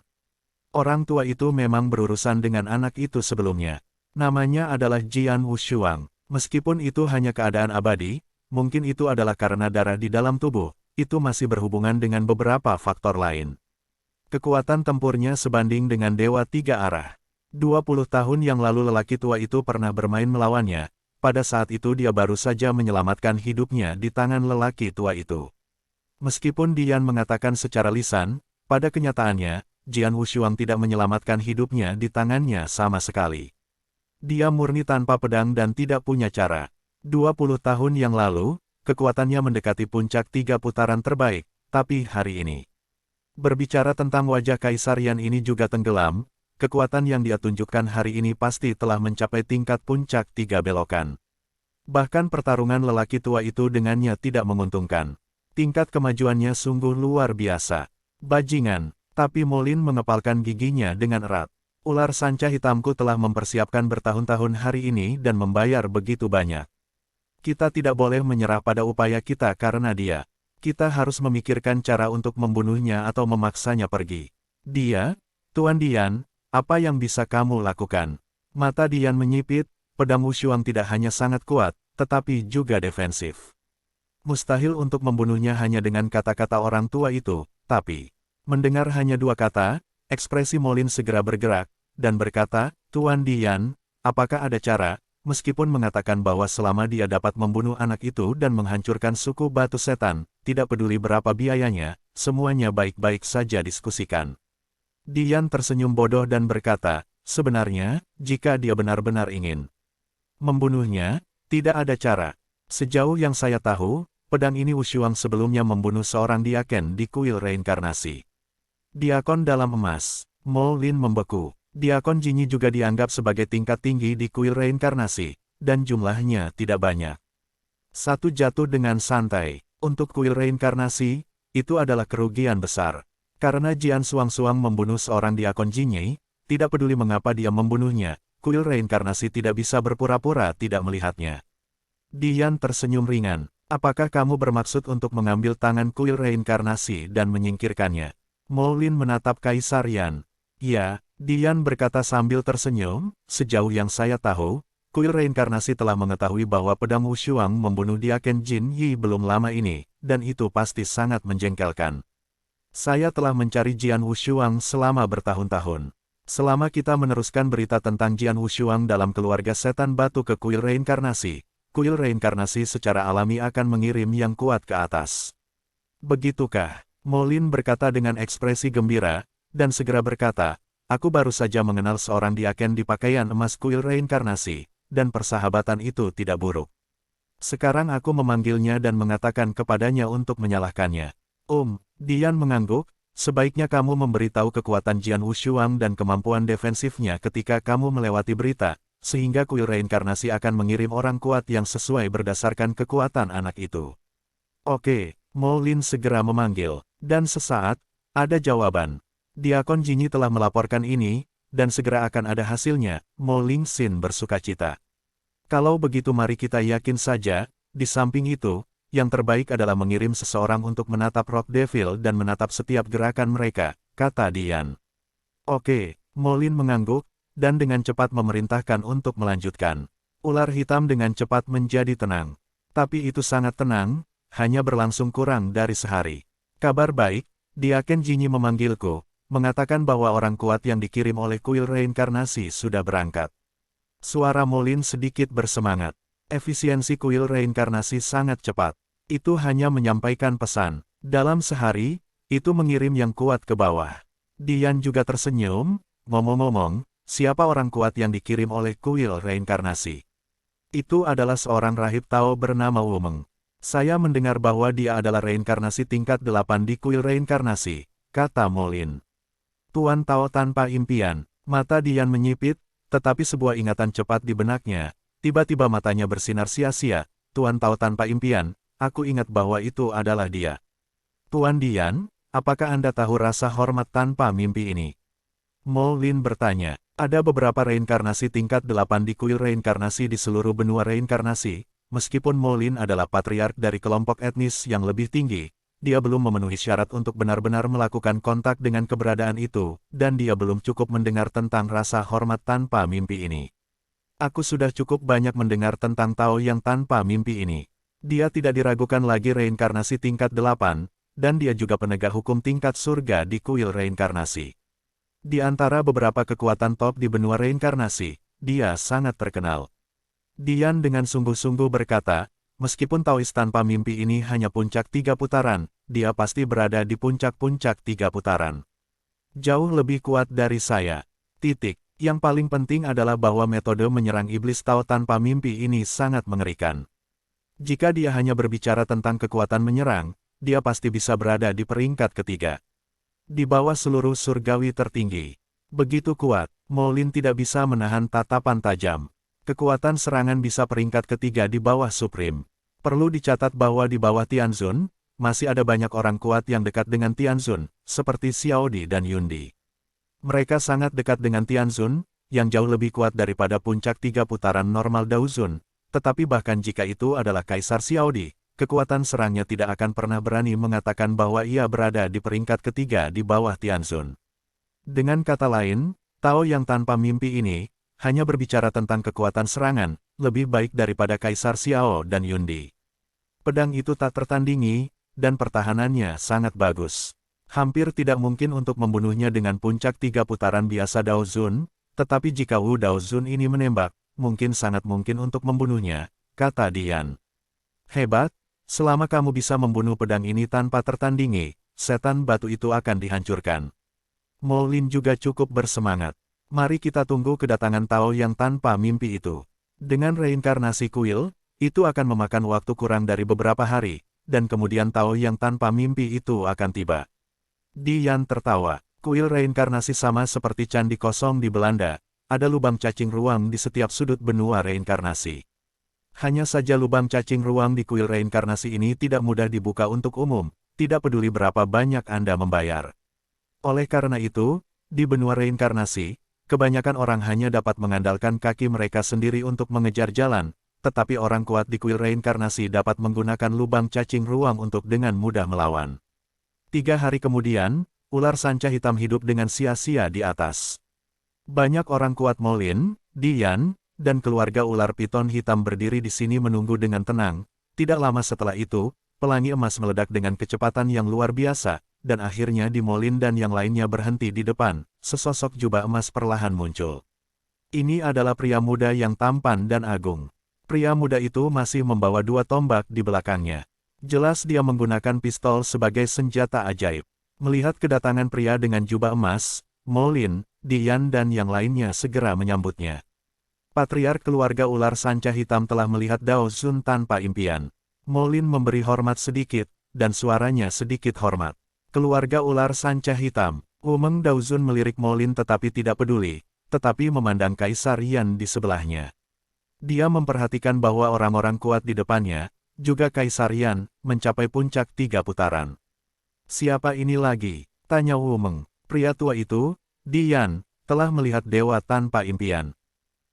Orang tua itu memang berurusan dengan anak itu sebelumnya. Namanya adalah Jian Wushuang. Meskipun itu hanya keadaan abadi, mungkin itu adalah karena darah di dalam tubuh, itu masih berhubungan dengan beberapa faktor lain. Kekuatan tempurnya sebanding dengan dewa 3 arah. 20 tahun yang lalu lelaki tua itu pernah bermain melawannya, pada saat itu dia baru saja menyelamatkan hidupnya di tangan lelaki tua itu. Meskipun Dian mengatakan secara lisan, pada kenyataannya, Jian Wushuang tidak menyelamatkan hidupnya di tangannya sama sekali. Dia murni tanpa pedang dan tidak punya cara. 20 tahun yang lalu, kekuatannya mendekati puncak 3 putaran terbaik, tapi hari ini. Berbicara tentang wajah Kaisar Yan ini juga tenggelam, kekuatan yang dia tunjukkan hari ini pasti telah mencapai tingkat puncak 3 belokan. Bahkan pertarungan lelaki tua itu dengannya tidak menguntungkan. Tingkat kemajuannya sungguh luar biasa. Bajingan. Tapi Molin mengepalkan giginya dengan erat. Ular sanca hitamku telah mempersiapkan bertahun-tahun hari ini dan membayar begitu banyak. Kita tidak boleh menyerah pada upaya kita karena dia. Kita harus memikirkan cara untuk membunuhnya atau memaksanya pergi. Dia, Tuan Dian, apa yang bisa kamu lakukan? Mata Dian menyipit, pedang Wushuang tidak hanya sangat kuat, tetapi juga defensif. Mustahil untuk membunuhnya hanya dengan kata-kata orang tua itu, tapi mendengar hanya dua kata, ekspresi Molin segera bergerak, dan berkata, Tuan Dian, apakah ada cara, meskipun mengatakan bahwa selama dia dapat membunuh anak itu dan menghancurkan suku batu setan, tidak peduli berapa biayanya, semuanya baik-baik saja diskusikan. Dian tersenyum bodoh dan berkata, sebenarnya, jika dia benar-benar ingin membunuhnya, tidak ada cara. Sejauh yang saya tahu, pedang ini Wushuang sebelumnya membunuh seorang diaken di kuil reinkarnasi. Diakon dalam emas, Mo Lin membeku. Diakon Jinyi juga dianggap sebagai tingkat tinggi di kuil reinkarnasi, dan jumlahnya tidak banyak. Satu jatuh dengan santai. Untuk kuil reinkarnasi, itu adalah kerugian besar. Karena Jian Suang-Suang membunuh seorang diakon Jinyi, tidak peduli mengapa dia membunuhnya, kuil reinkarnasi tidak bisa berpura-pura tidak melihatnya. Dian tersenyum ringan. Apakah kamu bermaksud untuk mengambil tangan kuil reinkarnasi dan menyingkirkannya? Mo Lin menatap Kaisar Yan. Ya, Dian berkata sambil tersenyum, sejauh yang saya tahu, kuil reinkarnasi telah mengetahui bahwa pedang Wushuang membunuh diaken Jin Yi belum lama ini, dan itu pasti sangat menjengkelkan. Saya telah mencari Jian Wushuang selama bertahun-tahun. Selama kita meneruskan berita tentang Jian Wushuang dalam keluarga setan batu ke kuil reinkarnasi secara alami akan mengirim yang kuat ke atas. Begitukah? Molin berkata dengan ekspresi gembira, dan segera berkata, aku baru saja mengenal seorang diaken di pakaian emas kuil reinkarnasi, dan persahabatan itu tidak buruk. Sekarang aku memanggilnya dan mengatakan kepadanya untuk menyalahkannya. Dian mengangguk, sebaiknya kamu memberitahu kekuatan Jian Wushuang dan kemampuan defensifnya ketika kamu melewati berita, sehingga kuil reinkarnasi akan mengirim orang kuat yang sesuai berdasarkan kekuatan anak itu. Oke, Mo Lin segera memanggil, dan sesaat, ada jawaban. Diakon Jinyi telah melaporkan ini, dan segera akan ada hasilnya, Mo Ling Xin bersukacita. Kalau begitu mari kita yakin saja, di samping itu, yang terbaik adalah mengirim seseorang untuk menatap Rock Devil dan menatap setiap gerakan mereka, kata Dian. Oke, Mo Lin mengangguk, dan dengan cepat memerintahkan untuk melanjutkan. Ular hitam dengan cepat menjadi tenang. Tapi itu sangat tenang, hanya berlangsung kurang dari sehari. Kabar baik, diaken Jinyi memanggilku, mengatakan bahwa orang kuat yang dikirim oleh kuil reinkarnasi sudah berangkat. Suara Mo Lin sedikit bersemangat. Efisiensi kuil reinkarnasi sangat cepat. Itu hanya menyampaikan pesan. Dalam sehari, itu mengirim yang kuat ke bawah. Dian juga tersenyum, ngomong-ngomong, siapa orang kuat yang dikirim oleh kuil reinkarnasi? Itu adalah seorang rahib Tao bernama Wu Meng. Saya mendengar bahwa dia adalah reinkarnasi tingkat 8 di kuil reinkarnasi, kata Mo Lin. Tuan Tao tanpa impian, mata Dian menyipit, tetapi sebuah ingatan cepat di benaknya. Tiba-tiba matanya bersinar sia-sia. Tuan Tao tanpa impian, aku ingat bahwa itu adalah dia. Tuan Dian, apakah Anda tahu rasa hormat tanpa mimpi ini? Mo Lin bertanya. Ada beberapa reinkarnasi tingkat 8 di kuil reinkarnasi di seluruh benua reinkarnasi. Meskipun Mo Lin adalah patriark dari kelompok etnis yang lebih tinggi, dia belum memenuhi syarat untuk benar-benar melakukan kontak dengan keberadaan itu, dan dia belum cukup mendengar tentang rasa hormat tanpa mimpi ini. Aku sudah cukup banyak mendengar tentang Tao yang tanpa mimpi ini. Dia tidak diragukan lagi reinkarnasi tingkat 8, dan dia juga penegak hukum tingkat surga di kuil reinkarnasi. Di antara beberapa kekuatan top di benua reinkarnasi, dia sangat terkenal. Dian dengan sungguh-sungguh berkata, meskipun Taois tanpa mimpi ini hanya puncak 3 putaran, dia pasti berada di puncak-puncak 3 putaran. Jauh lebih kuat dari saya. Titik. Yang paling penting adalah bahwa metode menyerang iblis Tao tanpa mimpi ini sangat mengerikan. Jika dia hanya berbicara tentang kekuatan menyerang, dia pasti bisa berada di peringkat ketiga. Di bawah seluruh surgawi tertinggi. Begitu kuat, Mo Lin tidak bisa menahan tatapan tajam. Kekuatan serangan bisa peringkat ketiga di bawah Supreme. Perlu dicatat bahwa di bawah Tianzun, masih ada banyak orang kuat yang dekat dengan Tianzun, seperti Xiao Di dan Yundi. Mereka sangat dekat dengan Tianzun, yang jauh lebih kuat daripada puncak 3 putaran normal Daozun. Tetapi bahkan jika itu adalah Kaisar Xiao Di, kekuatan serangnya tidak akan pernah berani mengatakan bahwa ia berada di peringkat ketiga di bawah Tianzun. Dengan kata lain, Tao yang tanpa mimpi ini, hanya berbicara tentang kekuatan serangan, lebih baik daripada Kaisar Xiao dan Yundi. Pedang itu tak tertandingi, dan pertahanannya sangat bagus. Hampir tidak mungkin untuk membunuhnya dengan puncak 3 putaran biasa Dao Zun, tetapi jika Wu Dao Zun ini menembak, mungkin sangat mungkin untuk membunuhnya, kata Dian. Hebat, selama kamu bisa membunuh pedang ini tanpa tertandingi, setan batu itu akan dihancurkan. Mo Lin juga cukup bersemangat. Mari kita tunggu kedatangan Tao yang tanpa mimpi itu. Dengan reinkarnasi kuil, itu akan memakan waktu kurang dari beberapa hari, dan kemudian Tao yang tanpa mimpi itu akan tiba. Dian tertawa. Kuil reinkarnasi sama seperti candi kosong di Belanda, ada lubang cacing ruang di setiap sudut benua reinkarnasi. Hanya saja lubang cacing ruang di kuil reinkarnasi ini tidak mudah dibuka untuk umum, tidak peduli berapa banyak Anda membayar. Oleh karena itu, di benua reinkarnasi, kebanyakan orang hanya dapat mengandalkan kaki mereka sendiri untuk mengejar jalan, tetapi orang kuat di kuil reinkarnasi dapat menggunakan lubang cacing ruang untuk dengan mudah melawan. 3 hari kemudian, ular sanca hitam hidup dengan sia-sia di atas. Banyak orang kuat Mo Lin, Dian, dan keluarga ular piton hitam berdiri di sini menunggu dengan tenang. Tidak lama setelah itu, pelangi emas meledak dengan kecepatan yang luar biasa, dan akhirnya di Mo Lin dan yang lainnya berhenti di depan. Sesosok jubah emas perlahan muncul. Ini adalah pria muda yang tampan dan agung. Pria muda itu masih membawa 2 tombak di belakangnya. Jelas dia menggunakan pistol sebagai senjata ajaib. Melihat kedatangan pria dengan jubah emas, Mo Lin, Dian dan yang lainnya segera menyambutnya. Patriark keluarga ular sanca hitam telah melihat Dao Zun tanpa impian. Mo Lin memberi hormat sedikit, dan suaranya sedikit hormat. Keluarga ular sanca hitam. Wumeng Dao Zun melirik Mo Lin tetapi tidak peduli, tetapi memandang Kaisar Yan di sebelahnya. Dia memperhatikan bahwa orang-orang kuat di depannya, juga Kaisar Yan, mencapai puncak 3 putaran. Siapa ini lagi? Tanya Wumeng. Pria tua itu, Dian, telah melihat dewa tanpa impian.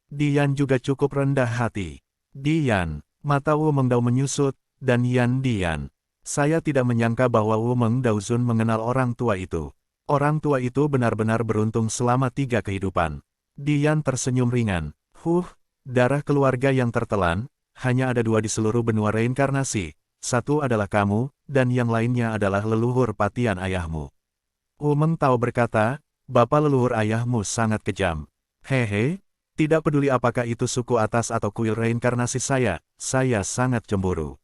Dian juga cukup rendah hati. Dian, mata Wumeng Dao menyusut, dan Yan Dian. Saya tidak menyangka bahwa Wumeng Dao Zun mengenal orang tua itu. Orang tua itu benar-benar beruntung selama 3 kehidupan. Dian tersenyum ringan. Darah keluarga yang tertelan, hanya ada 2 di seluruh benua reinkarnasi. Satu adalah kamu, dan yang lainnya adalah leluhur patian ayahmu. Wumeng Tao berkata, bapak leluhur ayahmu sangat kejam. Hehe. Tidak peduli apakah itu suku atas atau kuil reinkarnasi saya sangat cemburu.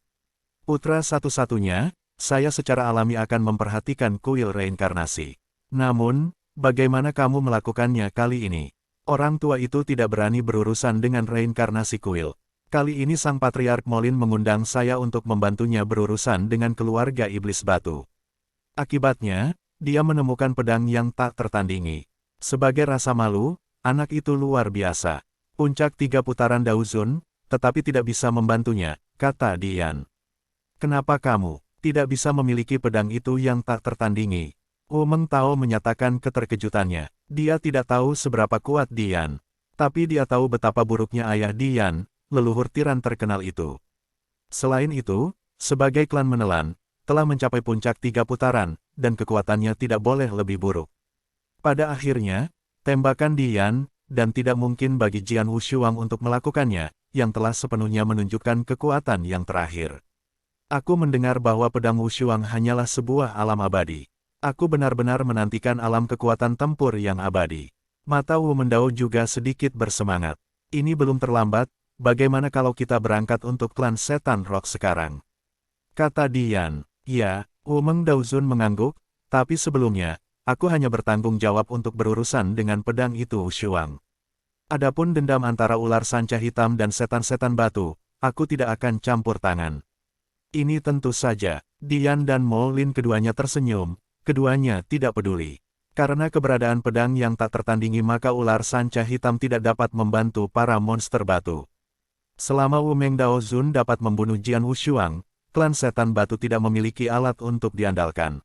Putra satu-satunya, saya secara alami akan memperhatikan kuil reinkarnasi. Namun, bagaimana kamu melakukannya kali ini? Orang tua itu tidak berani berurusan dengan reinkarnasi kuil. Kali ini sang Patriark Mo Lin mengundang saya untuk membantunya berurusan dengan keluarga iblis batu. Akibatnya, dia menemukan pedang yang tak tertandingi. Sebagai rasa malu, anak itu luar biasa. Puncak 3 putaran Dao Zun, tetapi tidak bisa membantunya, kata Dian. Kenapa kamu tidak bisa memiliki pedang itu yang tak tertandingi? Wumeng Tao menyatakan keterkejutannya. Dia tidak tahu seberapa kuat Dian. Tapi dia tahu betapa buruknya ayah Dian, leluhur tiran terkenal itu. Selain itu, sebagai klan menelan, telah mencapai puncak 3 putaran, dan kekuatannya tidak boleh lebih buruk. Pada akhirnya, tembakan Dian, dan tidak mungkin bagi Jian Wushuang untuk melakukannya, yang telah sepenuhnya menunjukkan kekuatan yang terakhir. Aku mendengar bahwa pedang Wushuang hanyalah sebuah alam abadi. Aku benar-benar menantikan alam kekuatan tempur yang abadi. Mata Wu Mendao juga sedikit bersemangat. Ini belum terlambat, bagaimana kalau kita berangkat untuk klan setan rock sekarang? Kata Dian. Ya, Wumeng Dao Zun mengangguk, tapi sebelumnya, aku hanya bertanggung jawab untuk berurusan dengan pedang itu Wushuang. Adapun dendam antara ular sanca hitam dan setan-setan batu, aku tidak akan campur tangan. Ini tentu saja. Dian dan Mo Lin keduanya tersenyum, keduanya tidak peduli. Karena keberadaan pedang yang tak tertandingi maka ular sanca hitam tidak dapat membantu para monster batu. Selama Wumeng Dao Zun dapat membunuh Jian Wushuang, klan setan batu tidak memiliki alat untuk diandalkan.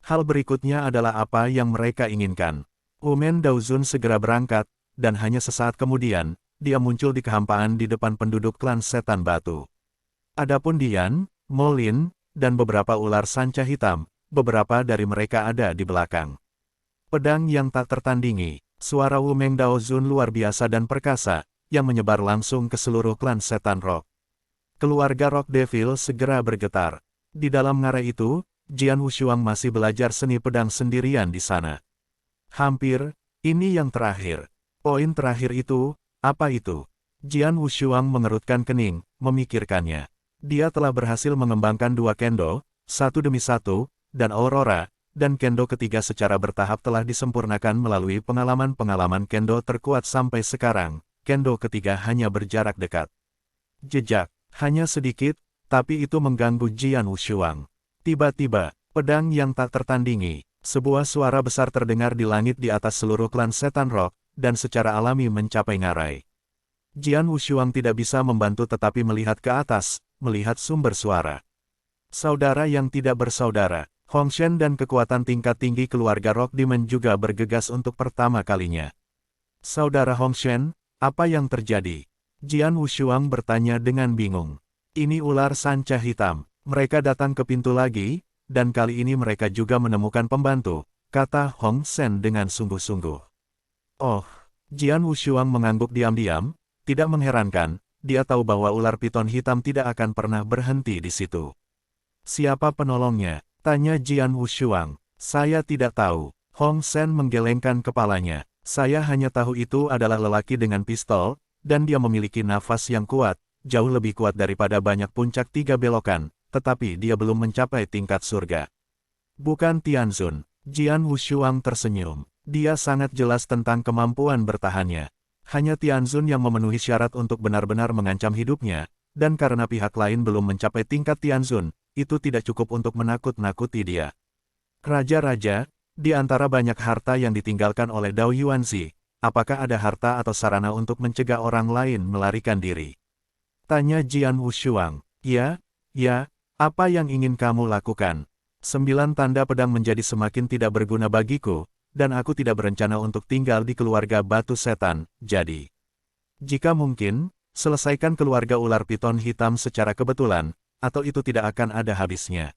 Hal berikutnya adalah apa yang mereka inginkan. Wumeng Dao Zun segera berangkat, dan hanya sesaat kemudian, dia muncul di kehampaan di depan penduduk klan setan batu. Adapun Dian, Mo Lin, dan beberapa ular sanca hitam, beberapa dari mereka ada di belakang. Pedang yang tak tertandingi. Suara Wu Meng Dao Zun luar biasa dan perkasa, yang menyebar langsung ke seluruh klan setan rock. Keluarga Rock Devil segera bergetar. Di dalam ngarai itu, Jian Wushuang masih belajar seni pedang sendirian di sana. Hampir, ini yang terakhir. Poin terakhir itu, apa itu? Jian Wushuang mengerutkan kening, memikirkannya. Dia telah berhasil mengembangkan dua kendo, satu demi satu, dan Aurora, dan kendo ketiga secara bertahap telah disempurnakan melalui pengalaman-pengalaman kendo terkuat sampai sekarang. Kendo ketiga hanya berjarak dekat. Jejak, hanya sedikit, tapi itu mengganggu Jian Wushuang. Tiba-tiba, pedang yang tak tertandingi, sebuah suara besar terdengar di langit di atas seluruh klan setan rock, dan secara alami mencapai ngarai. Jian Wushuang tidak bisa membantu tetapi melihat ke atas, melihat sumber suara. Saudara yang tidak bersaudara, Hong Shen dan kekuatan tingkat tinggi keluarga Rock Demon juga bergegas untuk pertama kalinya. Saudara Hong Shen, apa yang terjadi? Jian Wushuang bertanya dengan bingung. Ini ular sanca hitam. Mereka datang ke pintu lagi, dan kali ini mereka juga menemukan pembantu, kata Hong Shen dengan sungguh-sungguh. Oh, Jian Wushuang mengangguk diam-diam, tidak mengherankan, dia tahu bahwa ular piton hitam tidak akan pernah berhenti di situ. Siapa penolongnya? Tanya Jian Wushuang. Saya tidak tahu. Hong Shen menggelengkan kepalanya. Saya hanya tahu itu adalah lelaki dengan pistol, dan dia memiliki nafas yang kuat, jauh lebih kuat daripada banyak puncak tiga belokan, tetapi dia belum mencapai tingkat surga. Bukan Tianzun. Jian Wushuang tersenyum. Dia sangat jelas tentang kemampuan bertahannya. Hanya Tianzun yang memenuhi syarat untuk benar-benar mengancam hidupnya, dan karena pihak lain belum mencapai tingkat Tianzun, itu tidak cukup untuk menakut-nakuti dia. Raja-raja, di antara banyak harta yang ditinggalkan oleh Dao Yuanzi, apakah ada harta atau sarana untuk mencegah orang lain melarikan diri? Tanya Jian Wushuang. Ya, apa yang ingin kamu lakukan? 9 tanda pedang menjadi semakin tidak berguna bagiku, dan aku tidak berencana untuk tinggal di keluarga batu setan, jadi. Jika mungkin, selesaikan keluarga ular piton hitam secara kebetulan, atau itu tidak akan ada habisnya.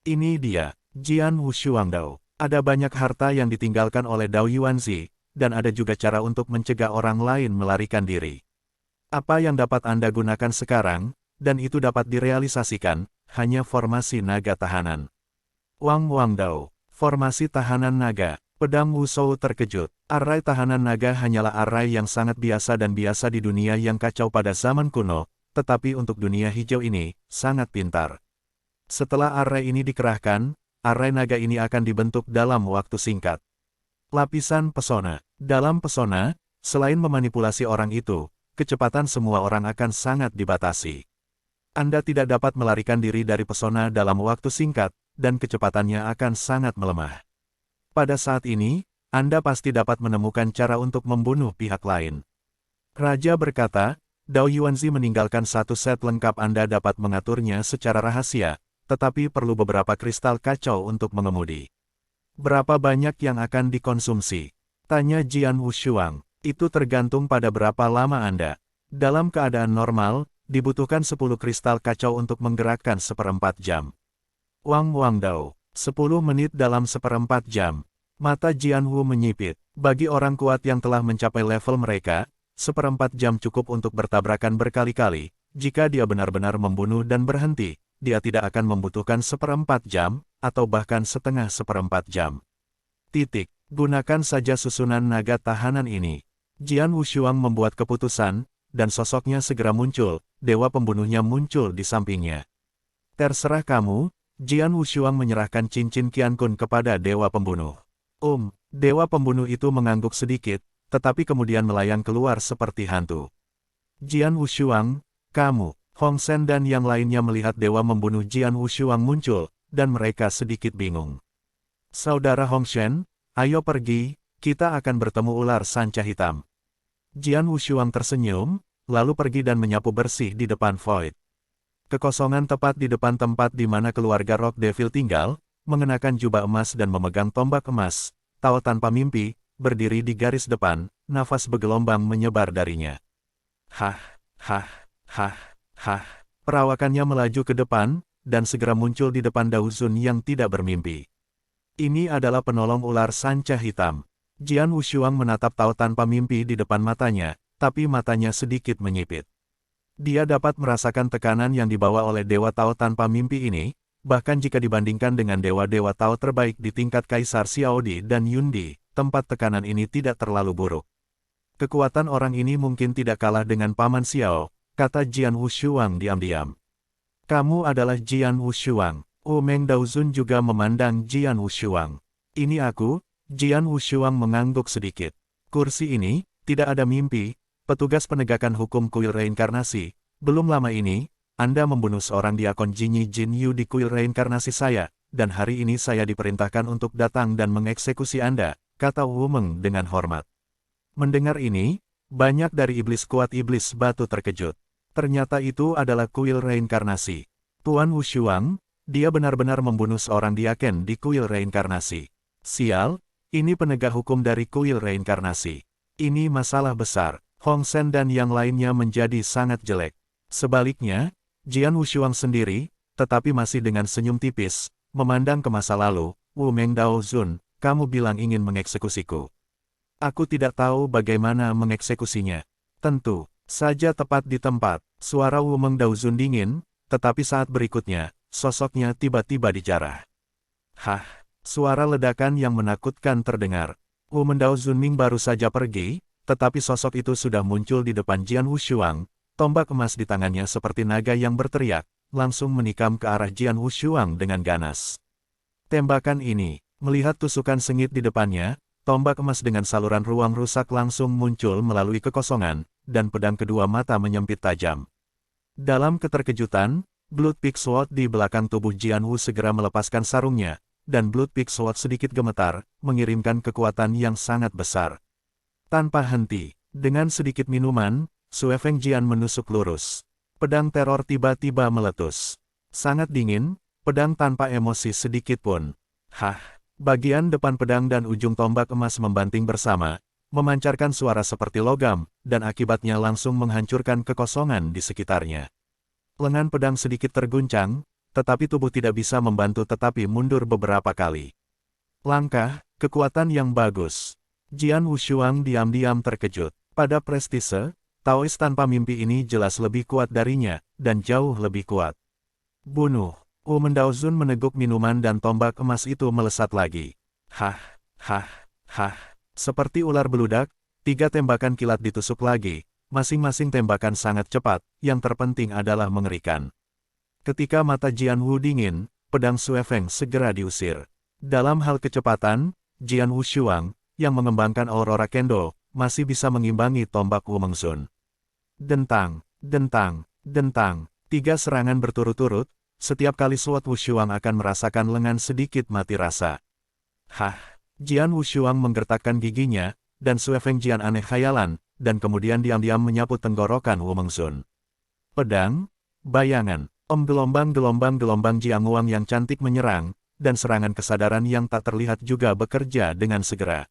Ini dia, Jian Wushuang Dao. Ada banyak harta yang ditinggalkan oleh Dao Yuanzi, dan ada juga cara untuk mencegah orang lain melarikan diri. Apa yang dapat Anda gunakan sekarang, dan itu dapat direalisasikan, hanya formasi naga tahanan. Wang Dao, formasi tahanan naga. Pedang Wusou terkejut. Arai tahanan naga hanyalah arai yang sangat biasa dan biasa di dunia yang kacau pada zaman kuno, tetapi untuk dunia hijau ini, sangat pintar. Setelah arai ini dikerahkan, arai naga ini akan dibentuk dalam waktu singkat. Lapisan pesona. Dalam pesona, selain memanipulasi orang itu, kecepatan semua orang akan sangat dibatasi. Anda tidak dapat melarikan diri dari pesona dalam waktu singkat, dan kecepatannya akan sangat melemah. Pada saat ini, Anda pasti dapat menemukan cara untuk membunuh pihak lain. Raja berkata, Dao Yuanzi meninggalkan satu set lengkap Anda dapat mengaturnya secara rahasia, tetapi perlu beberapa kristal kacau untuk mengemudi. Berapa banyak yang akan dikonsumsi? Tanya Jian Wushuang. Itu tergantung pada berapa lama Anda. Dalam keadaan normal, dibutuhkan 10 kristal kacau untuk menggerakkan 1/4 jam. Wang Dao. 10 menit dalam 1/4 jam. Mata Jian Wu menyipit. Bagi orang kuat yang telah mencapai level mereka, 1/4 jam cukup untuk bertabrakan berkali-kali. Jika dia benar-benar membunuh dan berhenti, dia tidak akan membutuhkan 1/4 jam, atau bahkan setengah 1/4 jam. Gunakan saja susunan naga tahanan ini. Jian Wushuang membuat keputusan, dan sosoknya segera muncul, dewa pembunuhnya muncul di sampingnya. Terserah kamu. Jian Wushuang menyerahkan cincin Qiankun kepada dewa pembunuh. Dewa pembunuh itu mengangguk sedikit, tetapi kemudian melayang keluar seperti hantu. Jian Wushuang, kamu, Hong Shen dan yang lainnya melihat dewa membunuh Jian Wushuang muncul, dan mereka sedikit bingung. Saudara Hong Shen, ayo pergi, kita akan bertemu ular sanca hitam. Jian Wushuang tersenyum, lalu pergi dan menyapu bersih di depan Void. Kekosongan tepat di depan tempat di mana keluarga Rock Devil tinggal, mengenakan jubah emas dan memegang tombak emas, Tao tanpa mimpi, berdiri di garis depan, nafas bergelombang menyebar darinya. Hah. Perawakannya melaju ke depan, dan segera muncul di depan Dao Zun yang tidak bermimpi. Ini adalah penolong ular sanca hitam. Jian Wushuang menatap Tao tanpa mimpi di depan matanya, tapi matanya sedikit menyipit. Dia dapat merasakan tekanan yang dibawa oleh Dewa Tao tanpa mimpi ini, bahkan jika dibandingkan dengan Dewa-Dewa Tao terbaik di tingkat Kaisar Xiaodi dan Yundi, tempat tekanan ini tidak terlalu buruk. Kekuatan orang ini mungkin tidak kalah dengan Paman Xiao, kata Jian Wushuang diam-diam. Kamu adalah Jian Wushuang. Meng Daozun juga memandang Jian Wushuang. Ini aku. Jian Wushuang mengangguk sedikit. Kursi ini, tidak ada mimpi, petugas penegakan hukum kuil reinkarnasi. Belum lama ini, Anda membunuh seorang diakon Jinyi Jin Yu di kuil reinkarnasi saya, dan hari ini saya diperintahkan untuk datang dan mengeksekusi Anda, kata Wu Meng dengan hormat. Mendengar ini, banyak dari iblis kuat iblis batu terkejut. Ternyata itu adalah kuil reinkarnasi. Tuan Wushuang, dia benar-benar membunuh seorang diaken di kuil reinkarnasi. Sial, ini penegak hukum dari kuil reinkarnasi. Ini masalah besar. Hong Sen dan yang lainnya menjadi sangat jelek. Sebaliknya, Jian Wushuang sendiri, tetapi masih dengan senyum tipis, memandang ke masa lalu. Wu Meng Daozun, kamu bilang ingin mengeksekusiku. Aku tidak tahu bagaimana mengeksekusinya. Tentu saja tepat di tempat. Suara Wu Meng Daozun dingin, tetapi saat berikutnya, sosoknya tiba-tiba dijarah. Hah, suara ledakan yang menakutkan terdengar. Wu Meng Daozun Ming baru saja pergi, tetapi sosok itu sudah muncul di depan Jian Wushuang, tombak emas di tangannya seperti naga yang berteriak, langsung menikam ke arah Jian Wushuang dengan ganas. Tembakan ini, melihat tusukan sengit di depannya, tombak emas dengan saluran ruang rusak langsung muncul melalui kekosongan, dan pedang kedua mata menyempit tajam. Dalam keterkejutan, Blood Peak Sword di belakang tubuh Jian Wu segera melepaskan sarungnya, dan Blood Peak Sword sedikit gemetar, mengirimkan kekuatan yang sangat besar. Tanpa henti, dengan sedikit minuman, Sue Feng Jian menusuk lurus. Pedang teror tiba-tiba meletus. Sangat dingin, pedang tanpa emosi sedikit pun. Hah, bagian depan pedang dan ujung tombak emas membanting bersama, memancarkan suara seperti logam, dan akibatnya langsung menghancurkan kekosongan di sekitarnya. Lengan pedang sedikit terguncang, tetapi tubuh tidak bisa membantu tetapi mundur beberapa kali. Langkah, kekuatan yang bagus. Jian Wushuang diam-diam terkejut. Pada prestise, Taois tanpa mimpi ini jelas lebih kuat darinya, dan jauh lebih kuat. Bunuh. Wu Meng Daozun meneguk minuman dan tombak emas itu melesat lagi. Hah, hah, hah. Seperti ular beludak, 3 tembakan kilat ditusuk lagi, masing-masing tembakan sangat cepat, yang terpenting adalah mengerikan. Ketika mata Jian Wu dingin, pedang Sue Feng segera diusir. Dalam hal kecepatan, Jian Wushuang, yang mengembangkan Aurora Kendo, masih bisa mengimbangi tombak Wu Mengsun. Dentang, dentang, dentang, 3 serangan berturut-turut, setiap kali Sword Wushuang akan merasakan lengan sedikit mati rasa. Hah! Jian Wushuang menggertakkan giginya, dan Sue Feng Jian aneh khayalan, dan kemudian diam-diam menyapu tenggorokan Wu Mengsun. Pedang, bayangan, gelombang-gelombang Jiang Wang yang cantik menyerang, dan serangan kesadaran yang tak terlihat juga bekerja dengan segera.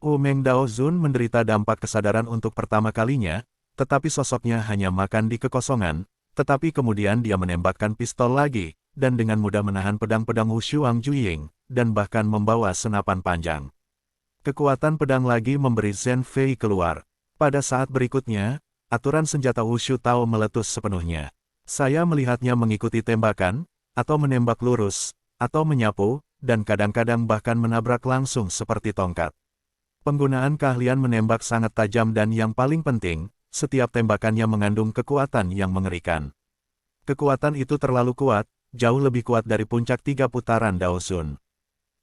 Wu Meng Daozun menderita dampak kesadaran untuk pertama kalinya, tetapi sosoknya hanya makan di kekosongan, tetapi kemudian dia menembakkan pistol lagi, dan dengan mudah menahan pedang-pedang Wushuang Juying, dan bahkan membawa senapan panjang. Kekuatan pedang lagi memberi Zhen Fei keluar. Pada saat berikutnya, aturan senjata Wushu Tao meletus sepenuhnya. Saya melihatnya mengikuti tembakan, atau menembak lurus, atau menyapu, dan kadang-kadang bahkan menabrak langsung seperti tongkat. Penggunaan keahlian menembak sangat tajam dan yang paling penting, setiap tembakannya mengandung kekuatan yang mengerikan. Kekuatan itu terlalu kuat, jauh lebih kuat dari puncak 3 putaran Daosun.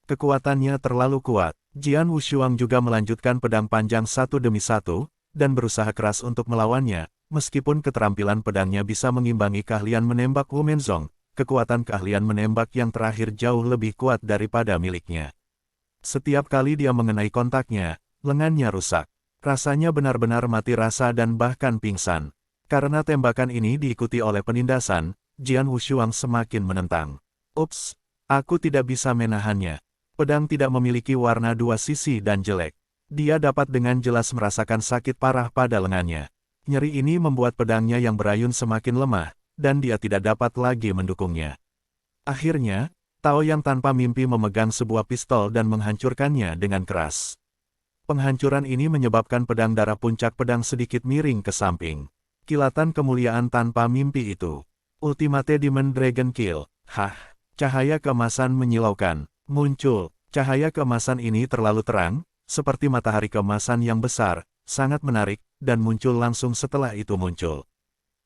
Kekuatannya terlalu kuat. Jian Wushuang juga melanjutkan pedang panjang satu demi satu, dan berusaha keras untuk melawannya, meskipun keterampilan pedangnya bisa mengimbangi keahlian menembak Wu Menzong, kekuatan keahlian menembak yang terakhir jauh lebih kuat daripada miliknya. Setiap kali dia mengenai kontaknya, lengannya rusak. Rasanya benar-benar mati rasa dan bahkan pingsan. Karena tembakan ini diikuti oleh penindasan, Jian Wushuang semakin menentang. Ups, aku tidak bisa menahannya. Pedang tidak memiliki warna 2 sisi dan jelek. Dia dapat dengan jelas merasakan sakit parah pada lengannya. Nyeri ini membuat pedangnya yang berayun semakin lemah, dan dia tidak dapat lagi mendukungnya. Akhirnya, Tao Yang tanpa mimpi memegang sebuah pistol dan menghancurkannya dengan keras. Penghancuran ini menyebabkan pedang darah puncak pedang sedikit miring ke samping. Kilatan kemuliaan tanpa mimpi itu. Ultimate Demon Dragon Kill. Hah! Cahaya keemasan menyilaukan. Muncul. Cahaya keemasan ini terlalu terang, seperti matahari keemasan yang besar, sangat menarik, dan muncul langsung setelah itu muncul.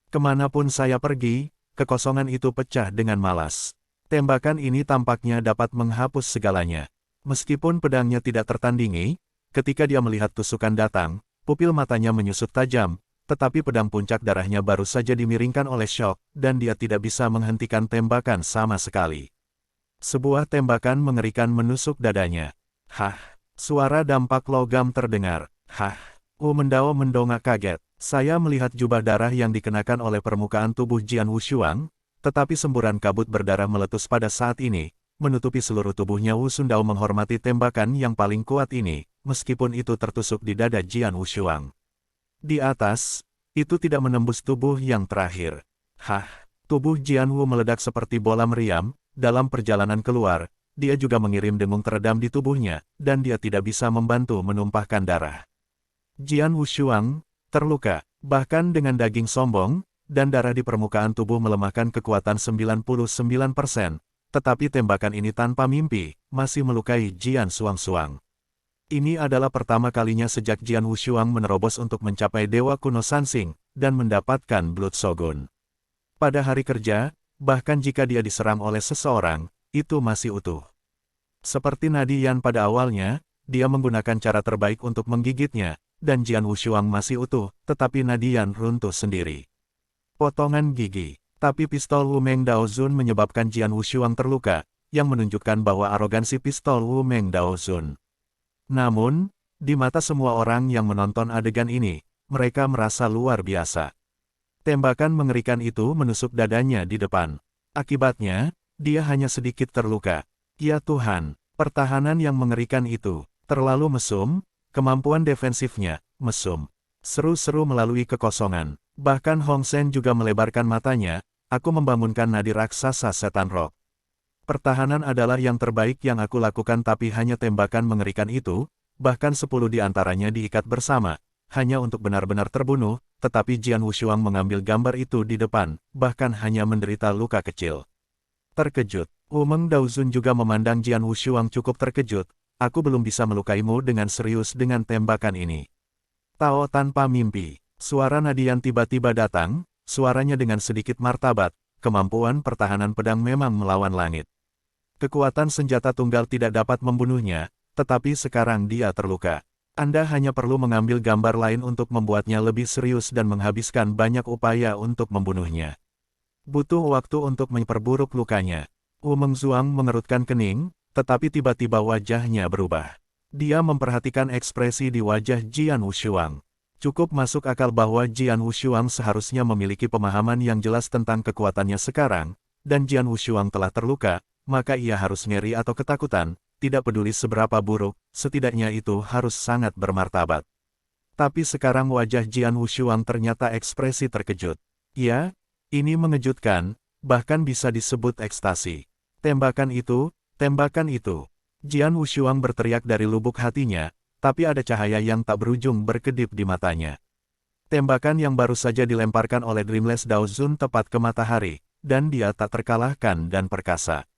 Kemanapun saya pergi, kekosongan itu pecah dengan malas. Tembakan ini tampaknya dapat menghapus segalanya. Meskipun pedangnya tidak tertandingi, ketika dia melihat tusukan datang, pupil matanya menyusut tajam, tetapi pedang puncak darahnya baru saja dimiringkan oleh syok, dan dia tidak bisa menghentikan tembakan sama sekali. Sebuah tembakan mengerikan menusuk dadanya. Hah! Suara dampak logam terdengar. Hah! Wu Mendao mendongak kaget. Saya melihat jubah darah yang dikenakan oleh permukaan tubuh Jian Wushuang, tetapi semburan kabut berdarah meletus pada saat ini, menutupi seluruh tubuhnya. Wu Sundao menghormati tembakan yang paling kuat ini, meskipun itu tertusuk di dada Jian Wushuang. Di atas, itu tidak menembus tubuh yang terakhir. Hah! Tubuh Jian Wu meledak seperti bola meriam, dalam perjalanan keluar, dia juga mengirim dengung teredam di tubuhnya, dan dia tidak bisa membantu menumpahkan darah. Jian Wushuang terluka, bahkan dengan daging sombong, dan darah di permukaan tubuh melemahkan kekuatan 99%, tetapi tembakan ini tanpa mimpi, masih melukai Jian Suang-Suang. Ini adalah pertama kalinya sejak Jian Wushuang menerobos untuk mencapai Dewa Kuno Sansing, dan mendapatkan Blood Shogun. Pada hari kerja, bahkan jika dia diserang oleh seseorang, itu masih utuh. Seperti Nadiyan pada awalnya, dia menggunakan cara terbaik untuk menggigitnya, dan Jian Wushuang masih utuh, tetapi Nadiyan runtuh sendiri. Potongan gigi. Tapi pistol Wu Meng Daozun menyebabkan Jian Wushuang terluka, yang menunjukkan bahwa arogansi pistol Wu Meng Daozun. Namun, di mata semua orang yang menonton adegan ini, mereka merasa luar biasa. Tembakan mengerikan itu menusuk dadanya di depan. Akibatnya, dia hanya sedikit terluka. Ya Tuhan, pertahanan yang mengerikan itu, terlalu mesum, kemampuan defensifnya, mesum. Seru-seru melalui kekosongan. Bahkan Hong Sen juga melebarkan matanya, aku membangunkan nadi raksasa setan rock. Pertahanan adalah yang terbaik yang aku lakukan, tapi hanya tembakan mengerikan itu, bahkan 10 di antaranya diikat bersama, hanya untuk benar-benar terbunuh, tetapi Jian Wushuang mengambil gambar itu di depan, bahkan hanya menderita luka kecil. Terkejut, Wu Meng Daozun juga memandang Jian Wushuang cukup terkejut, aku belum bisa melukaimu dengan serius dengan tembakan ini. Tao tanpa mimpi. Suara Nadiyan tiba-tiba datang, suaranya dengan sedikit martabat, kemampuan pertahanan pedang memang melawan langit. Kekuatan senjata tunggal tidak dapat membunuhnya, tetapi sekarang dia terluka. Anda hanya perlu mengambil gambar lain untuk membuatnya lebih serius dan menghabiskan banyak upaya untuk membunuhnya. Butuh waktu untuk memperburuk lukanya. Wu Mengzuang mengerutkan kening, tetapi tiba-tiba wajahnya berubah. Dia memperhatikan ekspresi di wajah Jian Wushuang. Cukup masuk akal bahwa Jian Wushuang seharusnya memiliki pemahaman yang jelas tentang kekuatannya sekarang, dan Jian Wushuang telah terluka, maka ia harus ngeri atau ketakutan, tidak peduli seberapa buruk, setidaknya itu harus sangat bermartabat. Tapi sekarang wajah Jian Wushuang ternyata ekspresi terkejut. Ya, ini mengejutkan, bahkan bisa disebut ekstasi. Tembakan itu, tembakan itu. Jian Wushuang berteriak dari lubuk hatinya, tapi ada cahaya yang tak berujung berkedip di matanya. Tembakan yang baru saja dilemparkan oleh Dreamless Daozun tepat ke matahari, dan dia tak terkalahkan dan perkasa.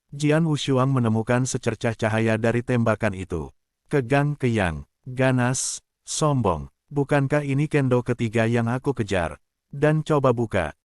Jian Wushuang menemukan secercah cahaya dari tembakan itu. Kegang-keyang, ganas, sombong. Bukankah ini kendo ketiga yang aku kejar? Dan coba buka.